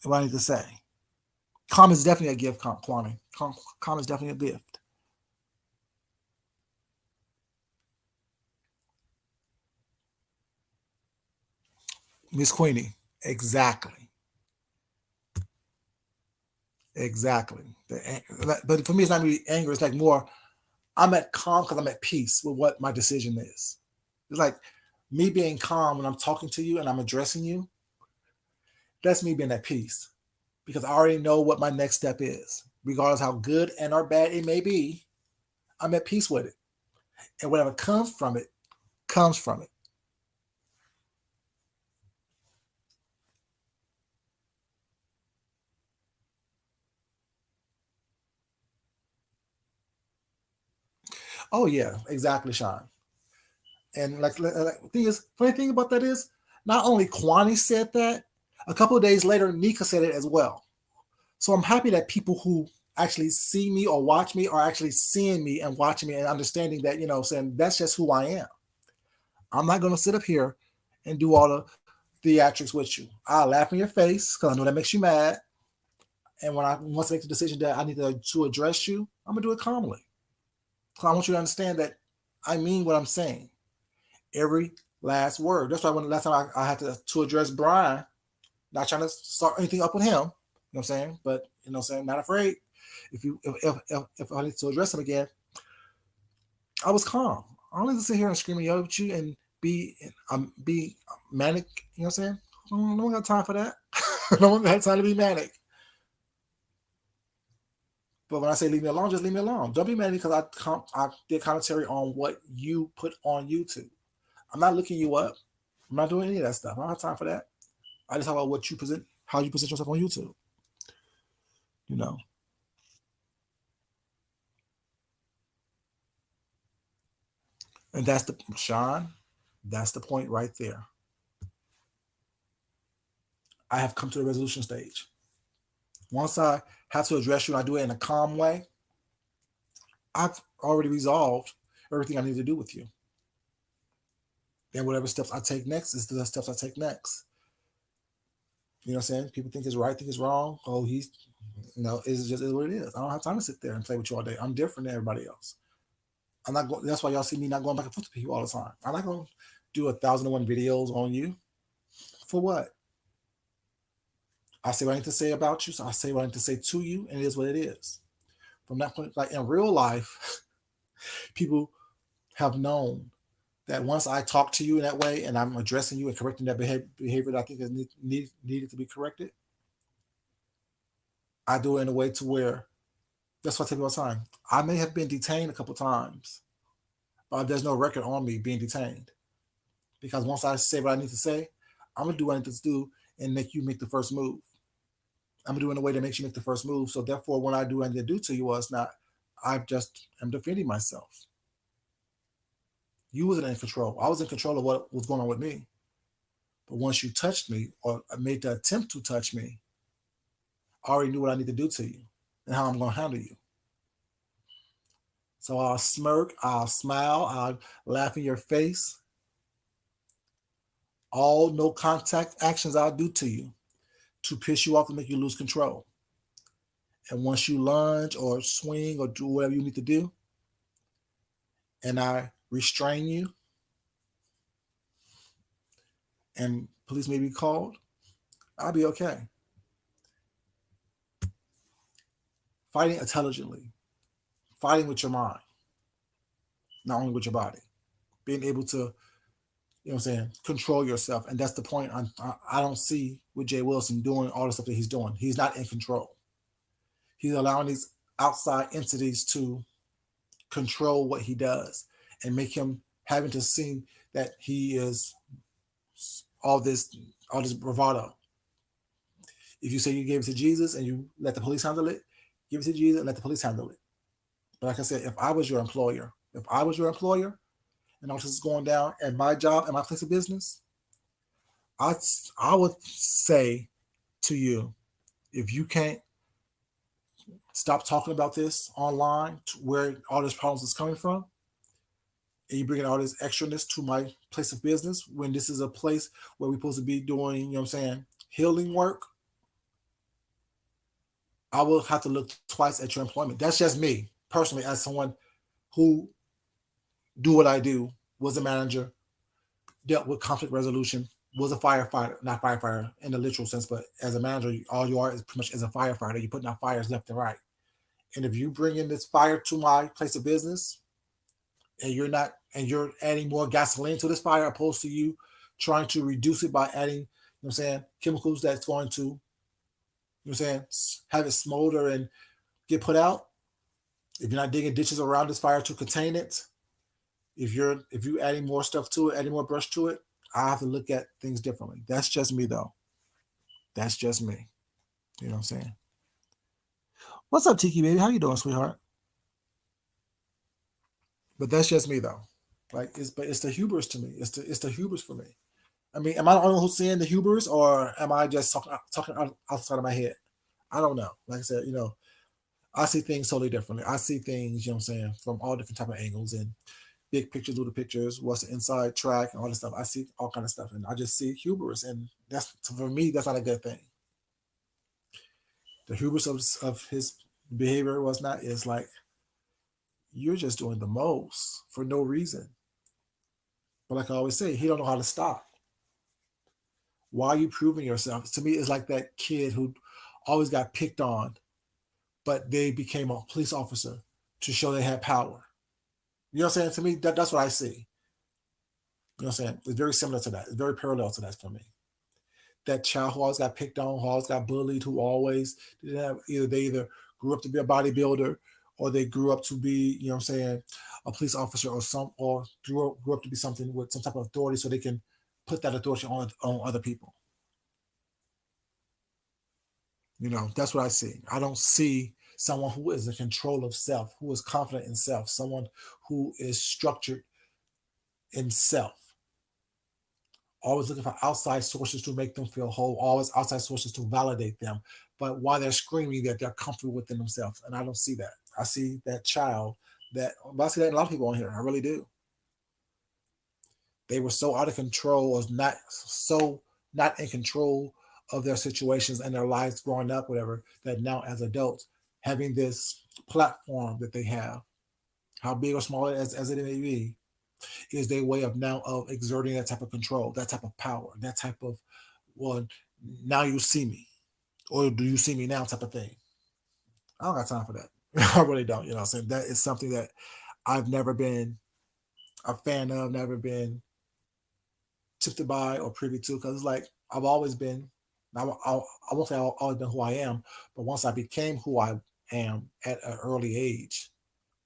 in what I need to say. Calm is definitely a gift, Kwame. Calm is definitely a gift. Miss Queenie, exactly. Exactly. But for me, it's not really anger. It's like more, I'm at calm because I'm at peace with what my decision is. It's like me being calm when I'm talking to you and I'm addressing you. That's me being at peace because I already know what my next step is. Regardless how good and or bad it may be, I'm at peace with it. And whatever comes from it, comes from it. Oh yeah, exactly, Sean. And thing is, funny thing about that is, not only Kwani said that, a couple of days later, Nika said it as well. So I'm happy that people who actually see me or watch me are actually seeing me and watching me and understanding that, saying that's just who I am. I'm not going to sit up here and do all the theatrics with you. I'll laugh in your face because I know that makes you mad. And when I want to make the decision that I need to address you, I'm going to do it calmly. Because I want you to understand that I mean what I'm saying. Every last word. That's why when last time I had to address Brian, not trying to start anything up with him, you know what I'm saying? But, not afraid. If I need to address him again, I was calm. I don't need to sit here and scream and yell at you and be manic, you know what I'm saying? No one got time for that. No one got time to be manic. But when I say leave me alone, just leave me alone. Don't be mad because I did commentary on what you put on YouTube. I'm not looking you up. I'm not doing any of that stuff. I don't have time for that. I just talk about what you present, how you present yourself on YouTube. You know. And that's the Sean, that's the point right there. I have come to the resolution stage. Once I have to address you and I do it in a calm way, I've already resolved everything I need to do with you. And whatever steps I take next is the steps I take next. You know what I'm saying? People think it's right, think it's wrong. Oh, it's just what it is. I don't have time to sit there and play with you all day. I'm different than everybody else. I'm not going. That's why y'all see me not going back and forth with people all the time. I'm not going to do 1,001 videos on you. For what? I say what I need to say about you, so I say what I need to say to you, and it is what it is. From that point, like in real life, people have known that once I talk to you in that way and I'm addressing you and correcting that behavior that I think is needed to be corrected, I do it in a way to where that's what I tell you all the time. I may have been detained a couple times, but there's no record on me being detained. Because once I say what I need to say, I'm gonna do what I need to do and make you make the first move. I'm gonna do it in a way that makes you make the first move. So therefore, when I do what I need to do to you, was not I just am defending myself. You wasn't in control. I was in control of what was going on with me. But once you touched me or made the attempt to touch me, I already knew what I need to do to you and how I'm going to handle you. So I'll smirk, I'll smile, I'll laugh in your face. All no contact actions I'll do to you to piss you off and make you lose control. And once you lunge or swing or do whatever you need to do, and I restrain you, and police may be called, I'll be okay. Fighting intelligently, fighting with your mind, not only with your body. Being able to, you know what I'm saying, control yourself. And that's the point I don't see with Jay Wilson doing all the stuff that he's doing. He's not in control. He's allowing these outside entities to control what he does and make him having to see that he is all this bravado. If you say you gave it to Jesus and you let the police handle it, Give it to Jesus and let the police handle it. But like I said, if I was your employer, and all this is going down at my job, at my place of business, I I would say to you, if you can't stop talking about this online, to where all this problems is coming from, and you bringing all this extraness to my place of business when this is a place where we're supposed to be doing, you know what I'm saying, healing work, I will have to look twice at your employment. That's just me personally, as someone who do what I do, was a manager, dealt with conflict resolution, was a firefighter, not firefighter in the literal sense, but as a manager, all you are is pretty much as a firefighter. You're putting out fires left and right. And if you bring in this fire to my place of business, and you're not, and you're adding more gasoline to this fire, opposed to you trying to reduce it by adding, you know what I'm saying, chemicals that's going to, you know what I'm saying, have it smolder and get put out. If you're not digging ditches around this fire to contain it, if you adding more stuff to it, adding more brush to it, I have to look at things differently. That's just me though. That's just me. You know what I'm saying? What's up, Tiki baby? How you doing, sweetheart? But that's just me though. Like it's the hubris to me. It's the hubris for me. I mean, am I the only one who's seeing the hubris, or am I just talking outside of my head? I don't know. Like I said, I see things totally differently. I see things, you know what I'm saying, from all different type of angles and big pictures, little pictures, what's the inside track, and all this stuff. I see all kind of stuff, and I just see hubris, and that's, for me, that's not a good thing. The hubris of his behavior was not, is like, you're just doing the most for no reason. But like I always say, he don't know how to stop. Why are you proving yourself? To me, it's like that kid who always got picked on, but they became a police officer to show they had power. You know what I'm saying? To me, that's what I see. You know what I'm saying? It's very similar to that. It's very parallel to that for me. That child who always got picked on, who always got bullied, who always didn't have, they either grew up to be a bodybuilder, or they grew up to be, you know what I'm saying, a police officer, or grew up to be something with some type of authority, so they can put that authority on other people. That's what I see. I don't see someone who is in control of self, who is confident in self, someone who is structured in self, always looking for outside sources to make them feel whole, always outside sources to validate them. But while they're screaming that they're comfortable within themselves, and I don't see that. I see that child but I see that in a lot of people on here. I really do. They were so out of control, or not in control of their situations and their lives growing up, whatever, that now as adults, having this platform that they have, how big or small as it may be, is their way of now of exerting that type of control, that type of power, that type of, well, now you see me, or do you see me now type of thing. I don't got time for that. I really don't. You know what I'm saying? That is something that I've never been a fan of, never been tipped by or privy to, because it's like I've always been, I won't say I've always been who I am, but once I became who I am at an early age,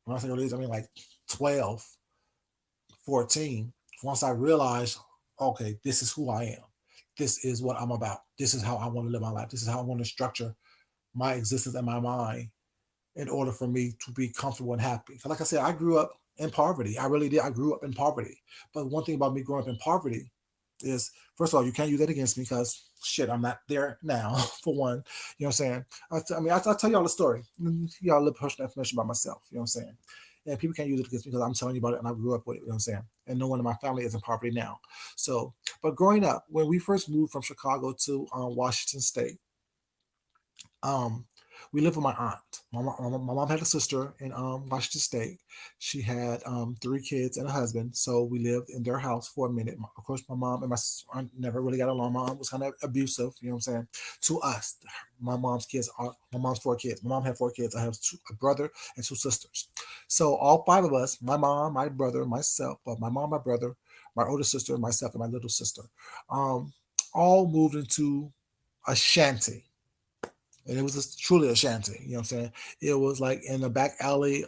when I say early age, I mean like 12, 14, once I realized, okay, this is who I am. This is what I'm about. This is how I want to live my life. This is how I want to structure my existence and my mind in order for me to be comfortable and happy. Like I said, I grew up in poverty. I really did. I grew up in poverty. But one thing about me growing up in poverty is, first of all, you can't use that against me, because shit, I'm not there now, for one. You know what I'm saying? I'll tell y'all the story. Y'all a little personal information about myself. You know what I'm saying? And people can't use it against me because I'm telling you about it and I grew up with it. You know what I'm saying? And no one in my family is in poverty now. So, but growing up, when we first moved from Chicago to Washington State, um, we lived with my aunt. My mom had a sister in Washington State. She had three kids and a husband. So we lived in their house for a minute. Of course, my mom and my aunt never really got along. My aunt was kind of abusive, you know what I'm saying, to us. My mom's four kids. My mom had four kids. I have a brother and two sisters. So all five of us, my mom, my brother, myself, my mom, my brother, my older sister, myself, and my little sister, um, all moved into a shanty, and it was truly a shanty. You know what I'm saying? It was like in the back alley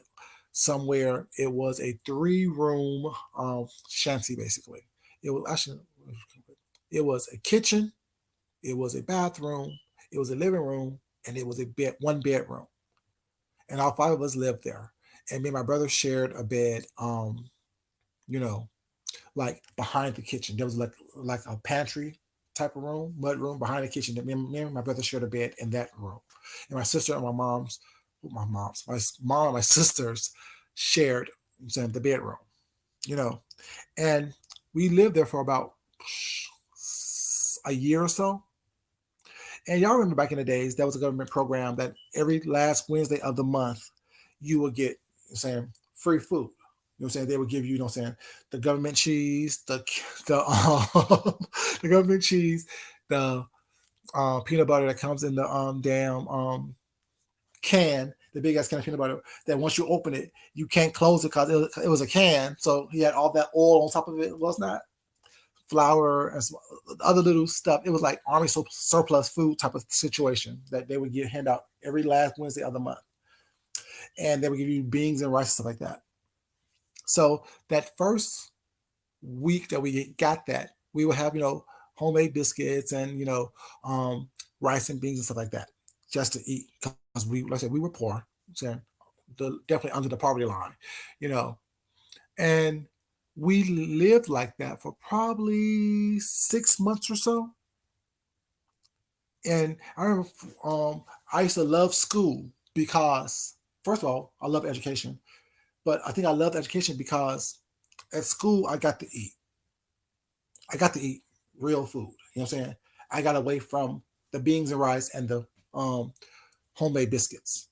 somewhere. It was a three-room shanty, basically. It was actually, it was a kitchen, it was a bathroom, it was a living room, and it was a one bedroom. and all five of us lived there. And me and my brother shared a bed, you know, like behind the kitchen. There was like a pantry type of room, mud room behind the kitchen. That me and my brother shared a bed in that room, and my sister and my mom and my sisters shared the bedroom. You know, and we lived there for about a year or so. And y'all remember back in the days, there was a government program that every last Wednesday of the month, you would get, free food. You know what I'm saying? They would give you, the government cheese, the government cheese, the peanut butter that comes in the damn can, the big ass can of peanut butter. That once you open it, you can't close it because it was a can. So he had all that oil on top of it. It was not flour and some other little stuff. It was like army surplus food type of situation that they would hand out every last Wednesday of the month, and they would give you beans and rice and stuff like that. So that first week that we got that, we would have homemade biscuits and rice and beans and stuff like that just to eat because we, like I said, we were poor, so definitely under the poverty line, you know, and we lived like that for probably 6 months or so. And I remember I used to love school because, first of all, I love education, but I think I loved education because at school I got to eat. I got to eat real food. You know what I'm saying? I got away from the beans and rice and the homemade biscuits.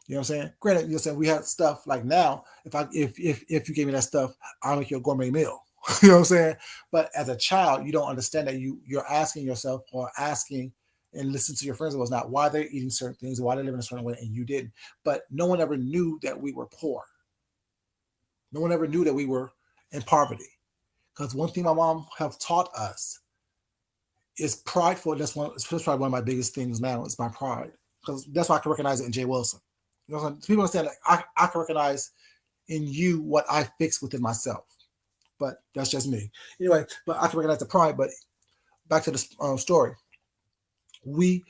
You know what I'm saying? Granted, you know what I'm saying, we had stuff like now. If you gave me that stuff, I'll make you a gourmet meal. You know what I'm saying? But as a child, you don't understand that you're asking yourself or asking and listen to your friends and whatnot why they're eating certain things and why they live in a certain way, and you didn't. But no one ever knew that we were poor. No one ever knew that we were in poverty. Because one thing my mom have taught us is prideful. That's probably one of my biggest things now is my pride. Because that's why I can recognize it in Jay Wilson. You know, people understand that I can recognize in you what I fix within myself. But that's just me. Anyway, but I can recognize the pride. But back to the story. We,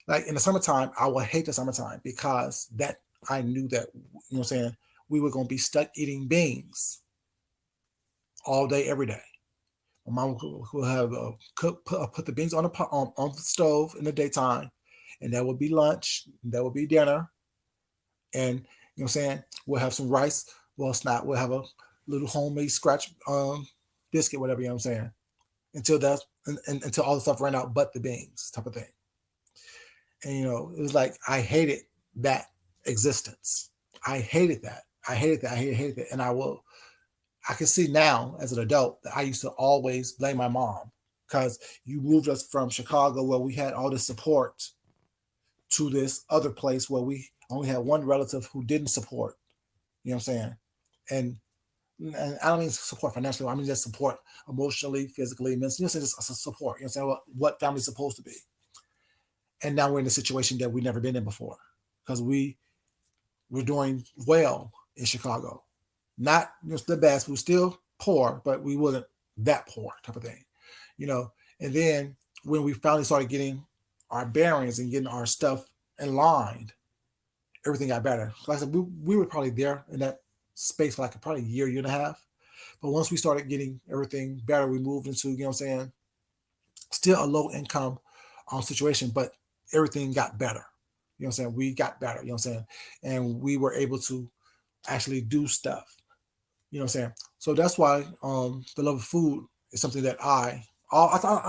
like in the summertime, I would hate the summertime because that I knew that, what I'm saying, we were going to be stuck eating beans all day, every day. My mom would have put the beans on on the stove in the daytime, and that would be lunch, that would be dinner, and what I'm saying, we'll have some rice. Well, it's not. We'll have a little homemade scratch biscuit, whatever. You know what I'm saying, until until all the stuff ran out, but the beans type of thing. And it was like I hated that existence. I hated that. I hated that. I hated that. And I can see now as an adult that I used to always blame my mom because you moved us from Chicago where we had all this support to this other place where we only had one relative who didn't support. You know what I'm saying? And and I don't mean support financially. I mean just support emotionally, physically, mentally. Just a support. You know what I'm saying? What family's supposed to be. And now we're in a situation that we've never been in before because we were doing well in Chicago. Not the best. We were still poor, but we wasn't that poor type of thing. You know. And then when we finally started getting our bearings and getting our stuff in line, everything got better. Like I said, we were probably there in that space for like probably a year and a half. But once we started getting everything better, we moved into, what I'm saying, still a low income situation, but everything got better. You know what I'm saying? We got better, you know what I'm saying? And we were able to actually do stuff. You know what I'm saying? So that's why the love of food is something that I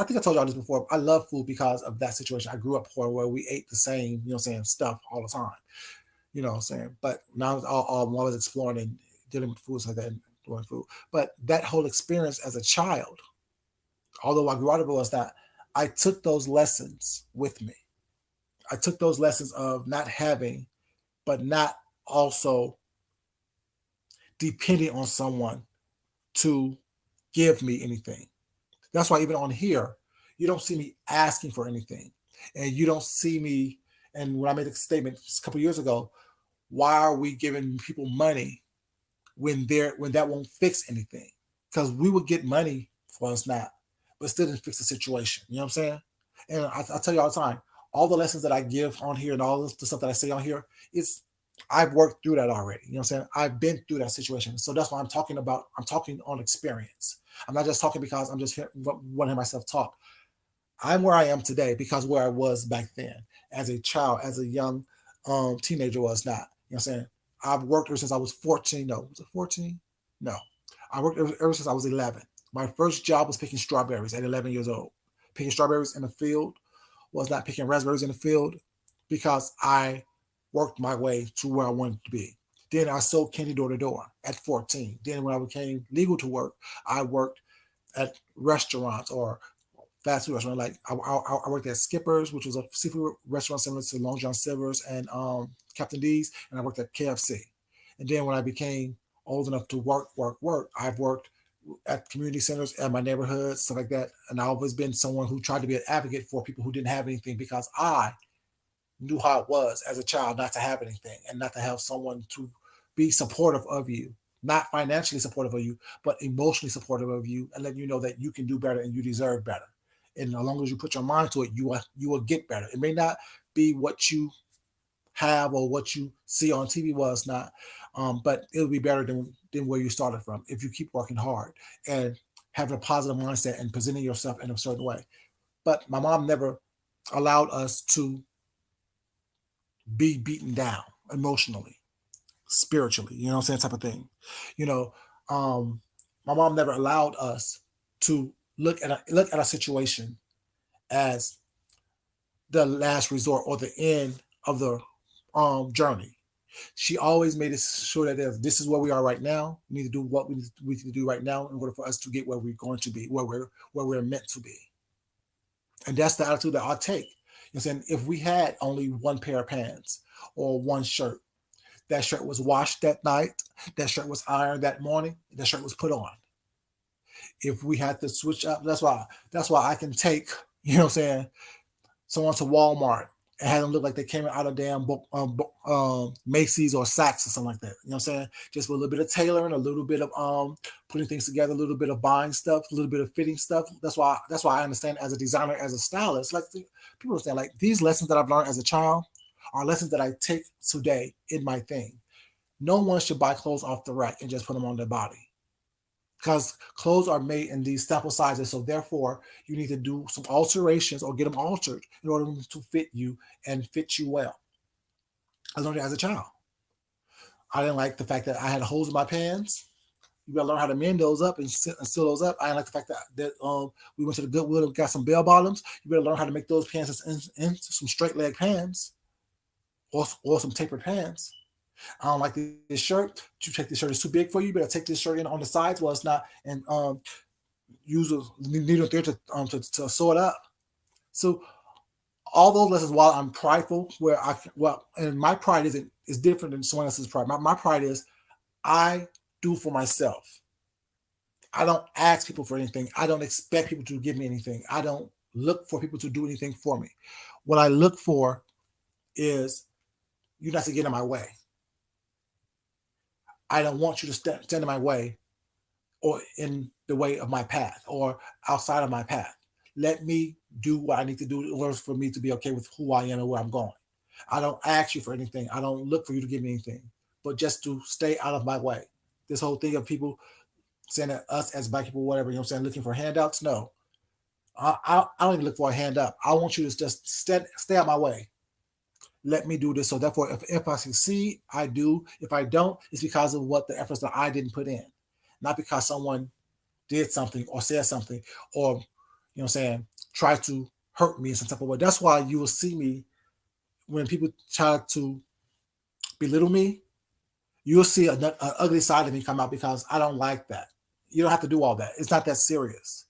think I told y'all this before. I love food because of that situation. I grew up poor where we ate the same, stuff all the time. You know what I'm saying? But now I'm always exploring and dealing with foods like that and doing food. But that whole experience as a child, although I grew out of it, was that I took those lessons with me. I took those lessons of not having, but not also depending on someone to give me anything. That's why even on here, you don't see me asking for anything. And you don't see me, and when I made a statement a couple years ago, why are we giving people money when that won't fix anything? Because we would get money for us not, but still didn't fix the situation. You know what I'm saying? And I tell you all the time, all the lessons that I give on here and all the stuff that I say on here, it's I've worked through that already. You know what I'm saying? I've been through that situation. So that's why I'm talking about, I'm talking on experience. I'm not just talking because I'm just wanting to hear myself talk. I'm where I am today because where I was back then as a child, as a young teenager was not. You know what I'm saying? I've worked ever since I was 14. No, was it 14? No. I worked ever since I was 11. My first job was picking strawberries at 11 years old. Picking strawberries in the field was not picking raspberries in the field because I worked my way to where I wanted to be. Then I sold candy door to door at 14. Then when I became legal to work, I worked at restaurants or fast food restaurant. Like I worked at Skipper's, which was a seafood restaurant similar to Long John Silver's and Captain D's, and I worked at KFC. And then when I became old enough to work, I've worked at community centers at my neighborhood, stuff like that. And I've always been someone who tried to be an advocate for people who didn't have anything because I knew how it was as a child not to have anything and not to have someone to be supportive of you, not financially supportive of you, but emotionally supportive of you, and letting you know that you can do better and you deserve better. And as long as you put your mind to it, you will get better. It may not be what you have or what you see on TV was not, but it'll be better than where you started from if you keep working hard and having a positive mindset and presenting yourself in a certain way. But my mom never allowed us to be beaten down emotionally, spiritually, you know what I'm saying, type of thing. You know, um, my mom never allowed us to look at a situation as the last resort or the end of the journey. She always made it sure that this is where we are right now. We need to do what we need to do right now in order for us to get where we're going to be, where we're meant to be. And that's the attitude that I take. You know, saying if we had only one pair of pants or one shirt, that shirt was washed that night, that shirt was ironed that morning, that shirt was put on. If we had to switch up, that's why I can take, you know what I'm saying, someone to Walmart and have them look like they came out of damn Macy's or Saks or something like that. You know what I'm saying? Just with a little bit of tailoring, a little bit of putting things together, a little bit of buying stuff, a little bit of fitting stuff. That's why I understand as a designer, as a stylist, like people understand like these lessons that I've learned as a child are lessons that I take today in my thing. No one should buy clothes off the rack and just put them on their body because clothes are made in these sample sizes. So therefore, you need to do some alterations or get them altered in order to fit you and fit you well. I learned it as a child. I didn't like the fact that I had holes in my pants. You gotta learn how to mend those up and sew those up. I didn't like the fact that we went to the Goodwill and got some bell bottoms. You better learn how to make those pants into some straight leg pants or some tapered pants. I don't like this shirt. You take this shirt is too big for you. You better take this shirt in on the sides. Well, it's not, and use a needle there to sew it up. So all those lessons, while I'm prideful, and my pride is different than someone else's pride. My pride is I do for myself. I don't ask people for anything. I don't expect people to give me anything. I don't look for people to do anything for me. What I look for is you not to get in my way. I don't want you to stand in my way or in the way of my path or outside of my path. Let me do what I need to do in order for me to be okay with who I am and where I'm going. I don't ask you for anything. I don't look for you to give me anything, but just to stay out of my way. This whole thing of people saying that us as black people, whatever, you know what I'm saying, looking for handouts. No, I don't even look for a handout. I want you to just stay out my way. Let me do this. So therefore, if I succeed, I do. If I don't, it's because of what the efforts that I didn't put in, not because someone did something or said something or, you know what I'm saying, try to hurt me in some type of way. That's why you will see me when people try to belittle me, you'll see an ugly side of me come out because I don't like that. You don't have to do all that. It's not that serious.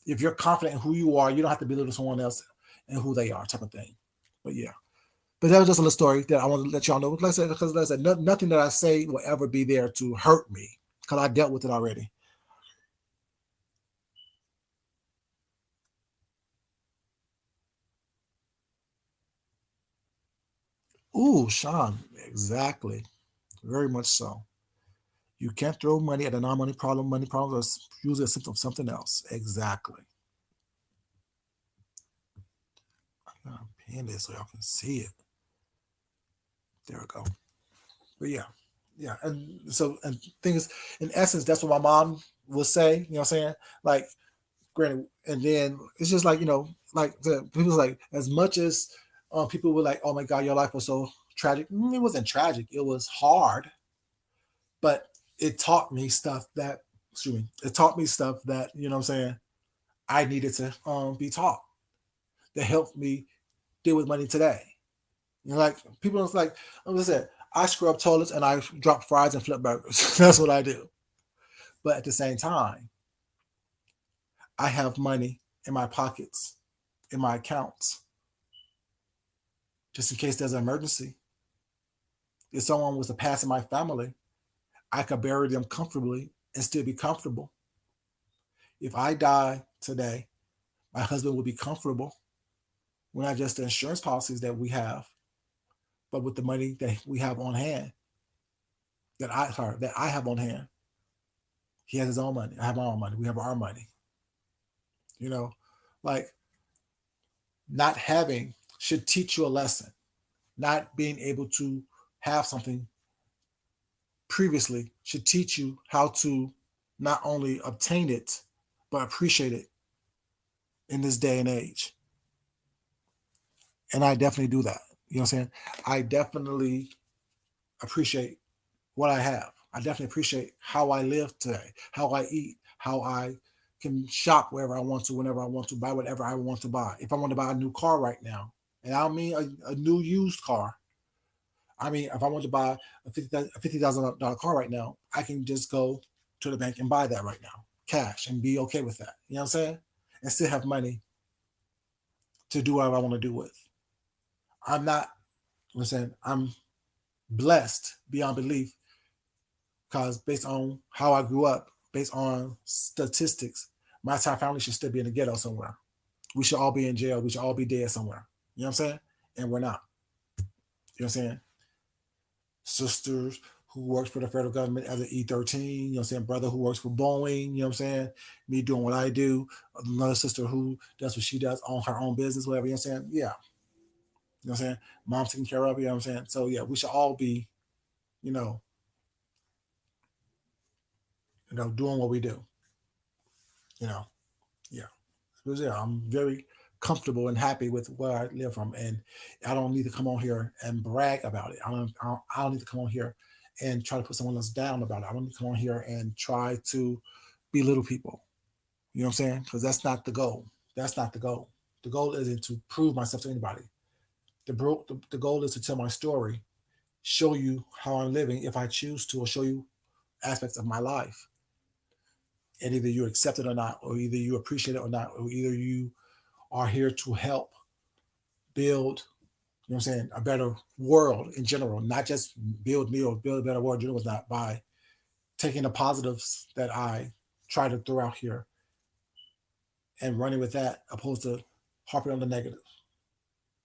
If you're confident in who you are, you don't have to belittle someone else and who they are, type of thing. But yeah. But that was just a little story that I want to let y'all know. Like I said, because like I said, nothing that I say will ever be there to hurt me because I dealt with it already. Ooh, Sean, exactly. Very much so. You can't throw money at a non-money problem. Money problems are usually a symptom of something else. Exactly. I'm gonna pin this so y'all can see it. There we go. But yeah, yeah. And so, and things, in essence, that's what my mom would say. You know what I'm saying? Like, granted, and then it's just like, like the people like, as much as people were like, oh my God, your life was so tragic. It wasn't tragic. It was hard, but it taught me stuff that, excuse me, it taught me stuff that, what I'm saying, I needed to be taught, that helped me deal with money today. Like people was like, I'm just saying, I screw up toilets and I drop fries and flip burgers. That's what I do. But at the same time, I have money in my pockets, in my accounts, just in case there's an emergency. If someone was to pass in my family, I could bury them comfortably and still be comfortable. If I die today, my husband will be comfortable. We're not just the insurance policies that we have, but with the money that we have on hand, that I have on hand. He has his own money. I have my own money. We have our money. You know, like not having should teach you a lesson. Not being able to have something previously should teach you how to not only obtain it, but appreciate it in this day and age. And I definitely do that. You know what I'm saying? I definitely appreciate what I have. I definitely appreciate how I live today, how I eat, how I can shop wherever I want to, whenever I want to, buy whatever I want to buy. If I want to buy a new car right now, and I don't mean a new used car, I mean, if I want to buy a $50,000 car right now, I can just go to the bank and buy that right now, cash, and be okay with that. You know what I'm saying? And still have money to do whatever I want to do with. I'm not, I'm saying, I'm blessed beyond belief because based on how I grew up, based on statistics, my entire family should still be in the ghetto somewhere. We should all be in jail. We should all be dead somewhere. You know what I'm saying? And we're not. You know what I'm saying? Sisters who works for the federal government as an E13, you know what I'm saying? Brother who works for Boeing, you know what I'm saying? Me doing what I do. Another sister who does what she does on her own business, whatever, you know what I'm saying? Yeah. You know what I'm saying? Mom taking care of, you know what I'm saying? So yeah, we should all be, you know, doing what we do, you know. Yeah. So yeah, I'm very comfortable and happy with where I live from, and I don't need to come on here and brag about it. I don't need to come on here and try to put someone else down about it. I don't need to come on here and try to belittle people. You know what I'm saying? Because that's not the goal. That's not the goal. The goal isn't to prove myself to anybody. The goal is to tell my story, show you how I'm living if I choose to, or show you aspects of my life. And either you accept it or not, or either you appreciate it or not, or either you are here to help build, you know what I'm saying, a better world in general, not just build me or build a better world in general, not by taking the positives that I try to throw out here and running with that opposed to harping on the negative.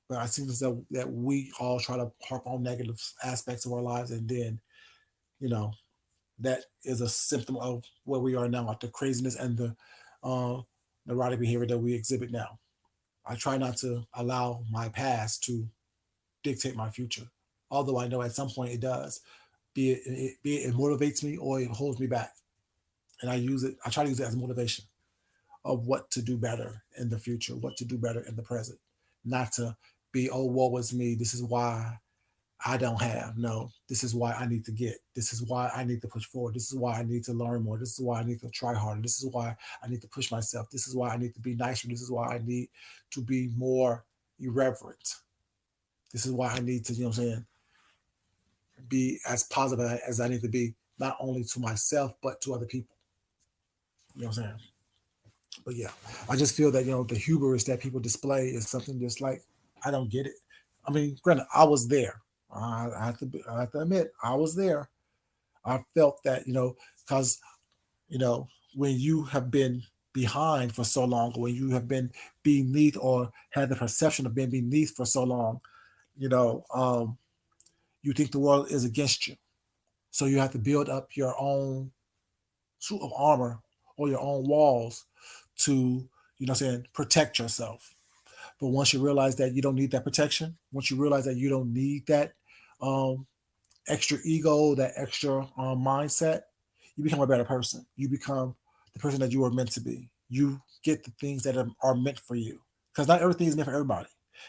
But I think that we all try to harp on negative aspects of our lives, and then, you know, that is a symptom of where we are now, like the craziness and the neurotic behavior that we exhibit now. I try not to allow my past to dictate my future, although I know at some point it does. Be it motivates me or it holds me back, and I use it. I try to use it as motivation of what to do better in the future, what to do better in the present, not to be, oh, woe is me. This is why I don't have. No, this is why I need to get. This is why I need to push forward. This is why I need to learn more. This is why I need to try harder. This is why I need to push myself. This is why I need to be nicer. This is why I need to be more irreverent. This is why I need to, you know what I'm saying, be as positive as I need to be, not only to myself, but to other people. You know what I'm saying? But yeah, I just feel that, the hubris that people display is something just like, I don't get it. I mean, granted, I was there. I have to admit, I was there. I felt that, because, you know, when you have been behind for so long, when you have been beneath or had the perception of being beneath for so long, you know, you think the world is against you. So you have to build up your own suit of armor or your own walls to, saying, protect yourself. But once you realize that you don't need that protection, once you realize that you don't need that um, extra ego, that extra mindset, you become a better person. You become the person that you are meant to be. You get the things that are meant for you. Because not everything is meant for everybody.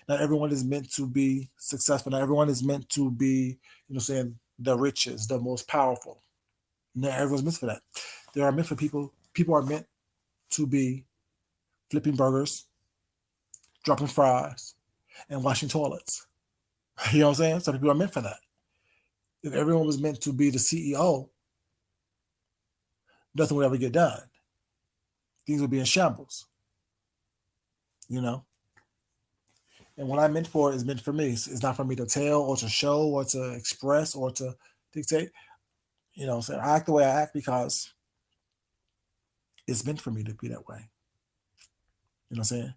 Not everyone is meant to be successful. Not everyone is meant to be, saying the richest, the most powerful. Not everyone's meant for that. They are meant for people. People are meant to be flipping burgers, dropping fries, and washing toilets. You know what I'm saying? Some people are meant for that. If everyone was meant to be the CEO, nothing would ever get done. Things would be in shambles, you know? And what I meant for is meant for me. It's not for me to tell or to show or to express or to dictate. So I act the way I act because it's meant for me to be that way. You know what I'm saying?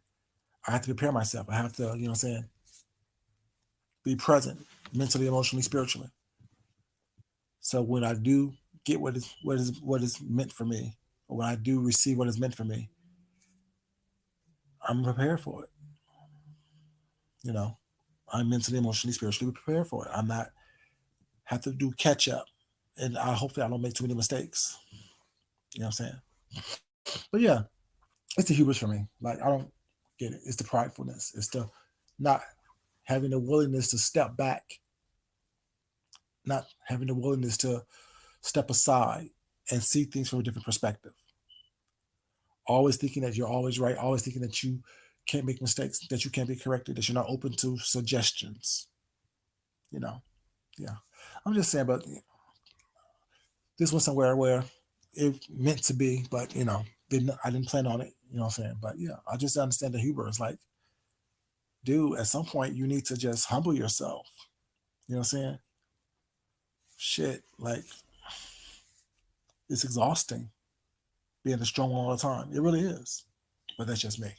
I have to prepare myself. I have to, be present mentally, emotionally, spiritually. So when I do get what is meant for me, or when I do receive what is meant for me, I'm prepared for it. You know, I'm mentally, emotionally, spiritually prepared for it. I'm not have to do catch up, and I hope that I don't make too many mistakes. You know what I'm saying? But yeah, it's the hubris for me. Like I don't get it. It's the pridefulness. It's the not having the willingness to step back, not having the willingness to step aside and see things from a different perspective. Always thinking that you're always right. Always thinking that you can't make mistakes, that you can't be corrected, that you're not open to suggestions. You know, yeah. I'm just saying, but this was somewhere where it meant to be, but I didn't plan on it. You know what I'm saying? But yeah, I just understand the hubris. Like, dude, at some point you need to just humble yourself. You know what I'm saying? Shit, like it's exhausting being the strong one all the time. It really is. But that's just me.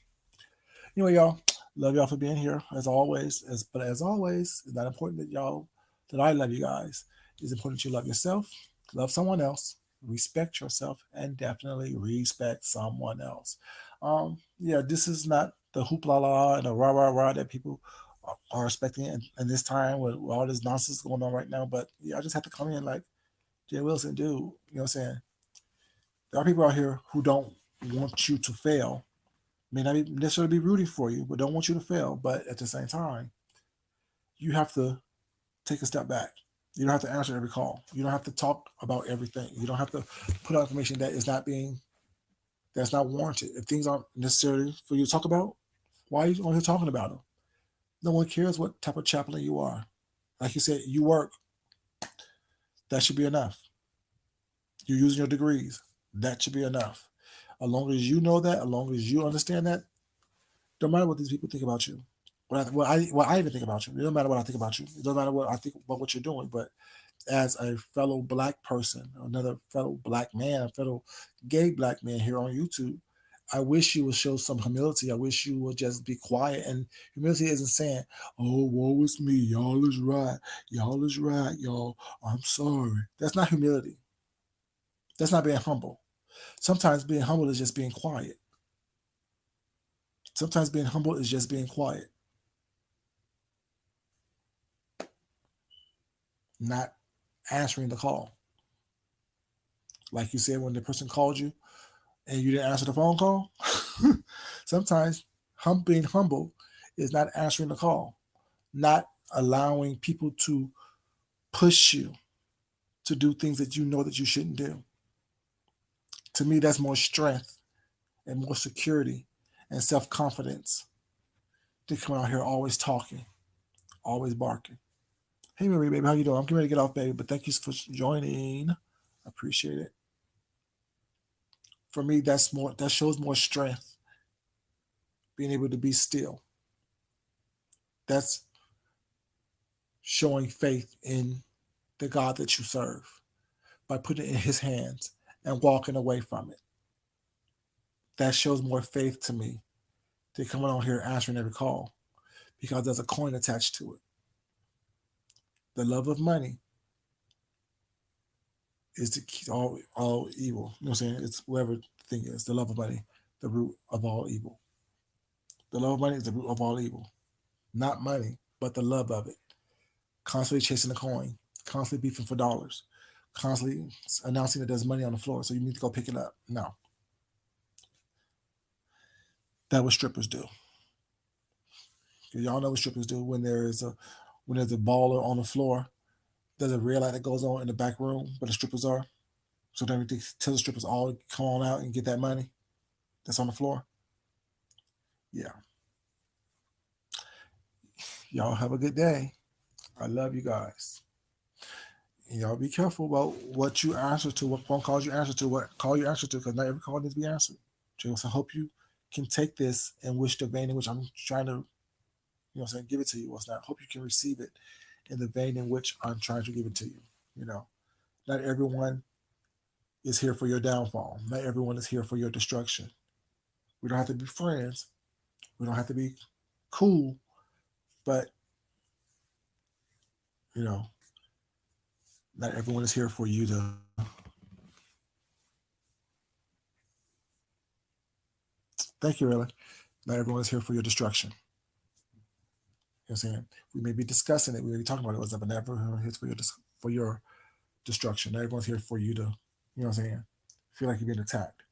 Anyway, y'all, love y'all for being here as always. As always, it's not important that I love you guys. It's important that you love yourself, love someone else, respect yourself, and definitely respect someone else. Yeah, this is not the hoopla la and the rah rah rah that people are expecting in this time with all this nonsense going on right now. But yeah, I just have to come in like Jay Wilson, dude. You know what I'm saying? There are people out here who don't want you to fail, may not necessarily be rooting for you, but don't want you to fail. But at the same time, you have to take a step back. You don't have to answer every call. You don't have to talk about everything. You don't have to put out information that's not warranted. If things aren't necessary for you to talk about, why are you only talking about them? No one cares what type of chaplain you are. Like you said, you work. That should be enough. You're using your degrees. That should be enough. As long as you know that, as long as you understand that, don't matter what these people think about you. What I even think about you. It doesn't matter what I think about you. It doesn't matter what I think about what you're doing. But as a fellow black person, another fellow black man, a fellow gay black man here on YouTube, I wish you would show some humility. I wish you would just be quiet. And humility isn't saying, "Oh, woe is me. Y'all is right. Y'all is right. Y'all, I'm sorry." That's not humility. That's not being humble. Sometimes being humble is just being quiet. Sometimes being humble is just being quiet, not answering the call. Like you said, when the person called you and you didn't answer the phone call, sometimes being humble is not answering the call, not allowing people to push you to do things that you know that you shouldn't do. To me, that's more strength and more security and self confidence than coming out here always talking, always barking. Hey, Marie, baby, how you doing? I'm getting ready to get off, baby, but thank you for joining. I appreciate it. For me, that shows more strength, being able to be still. That's showing faith in the God that you serve by putting it in his hands and walking away from it. That shows more faith to me than coming on here answering every call because there's a coin attached to it. The love of money is the key to all evil. You know what I'm saying? It's whatever the thing is. The love of money, the root of all evil. The love of money is the root of all evil. Not money, but the love of it. Constantly chasing the coin, constantly beefing for dollars, constantly announcing that there's money on the floor, so you need to go pick it up. No, that's what strippers do. Y'all know what strippers do when there's a baller on the floor. There's a red light that goes on in the back room where the strippers are. So then they tell the strippers all come on out and get that money that's on the floor. Yeah. Y'all have a good day. I love you guys. And y'all be careful about what you answer to, what phone calls you answer to, what call you answer to, because not every call needs to be answered. So I hope you can take this and wish the vein in which I'm trying to, give it to you. I hope you can receive it in the vein in which I'm trying to give it to you. Not everyone is here for your downfall. Not everyone is here for your destruction. We don't have to be friends. We don't have to be cool, but not everyone is here for you to thank you, really. Not everyone is here for your destruction. You know what I'm saying? We may be discussing it, we may be talking about it, but never here for your destruction. Not everyone's here for you to, feel like you're being attacked.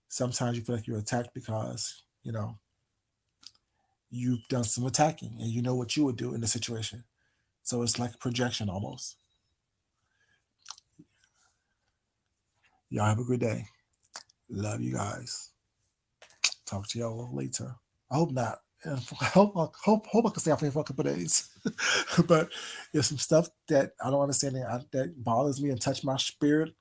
Sometimes you feel like you're attacked because, you've done some attacking and you know what you would do in the situation. So it's like projection almost. Y'all have a good day. Love you guys. Talk to y'all later. I hope not. I hope I can stay off here for a couple of days. But there's some stuff that I don't understand that bothers me and touch my spirit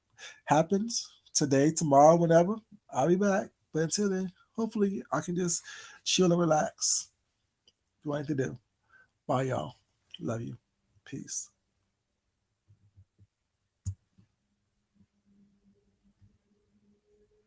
happens today, tomorrow, whenever. I'll be back. But until then, hopefully I can just chill and relax. Do what I need to do. Bye, y'all. Love you. Peace.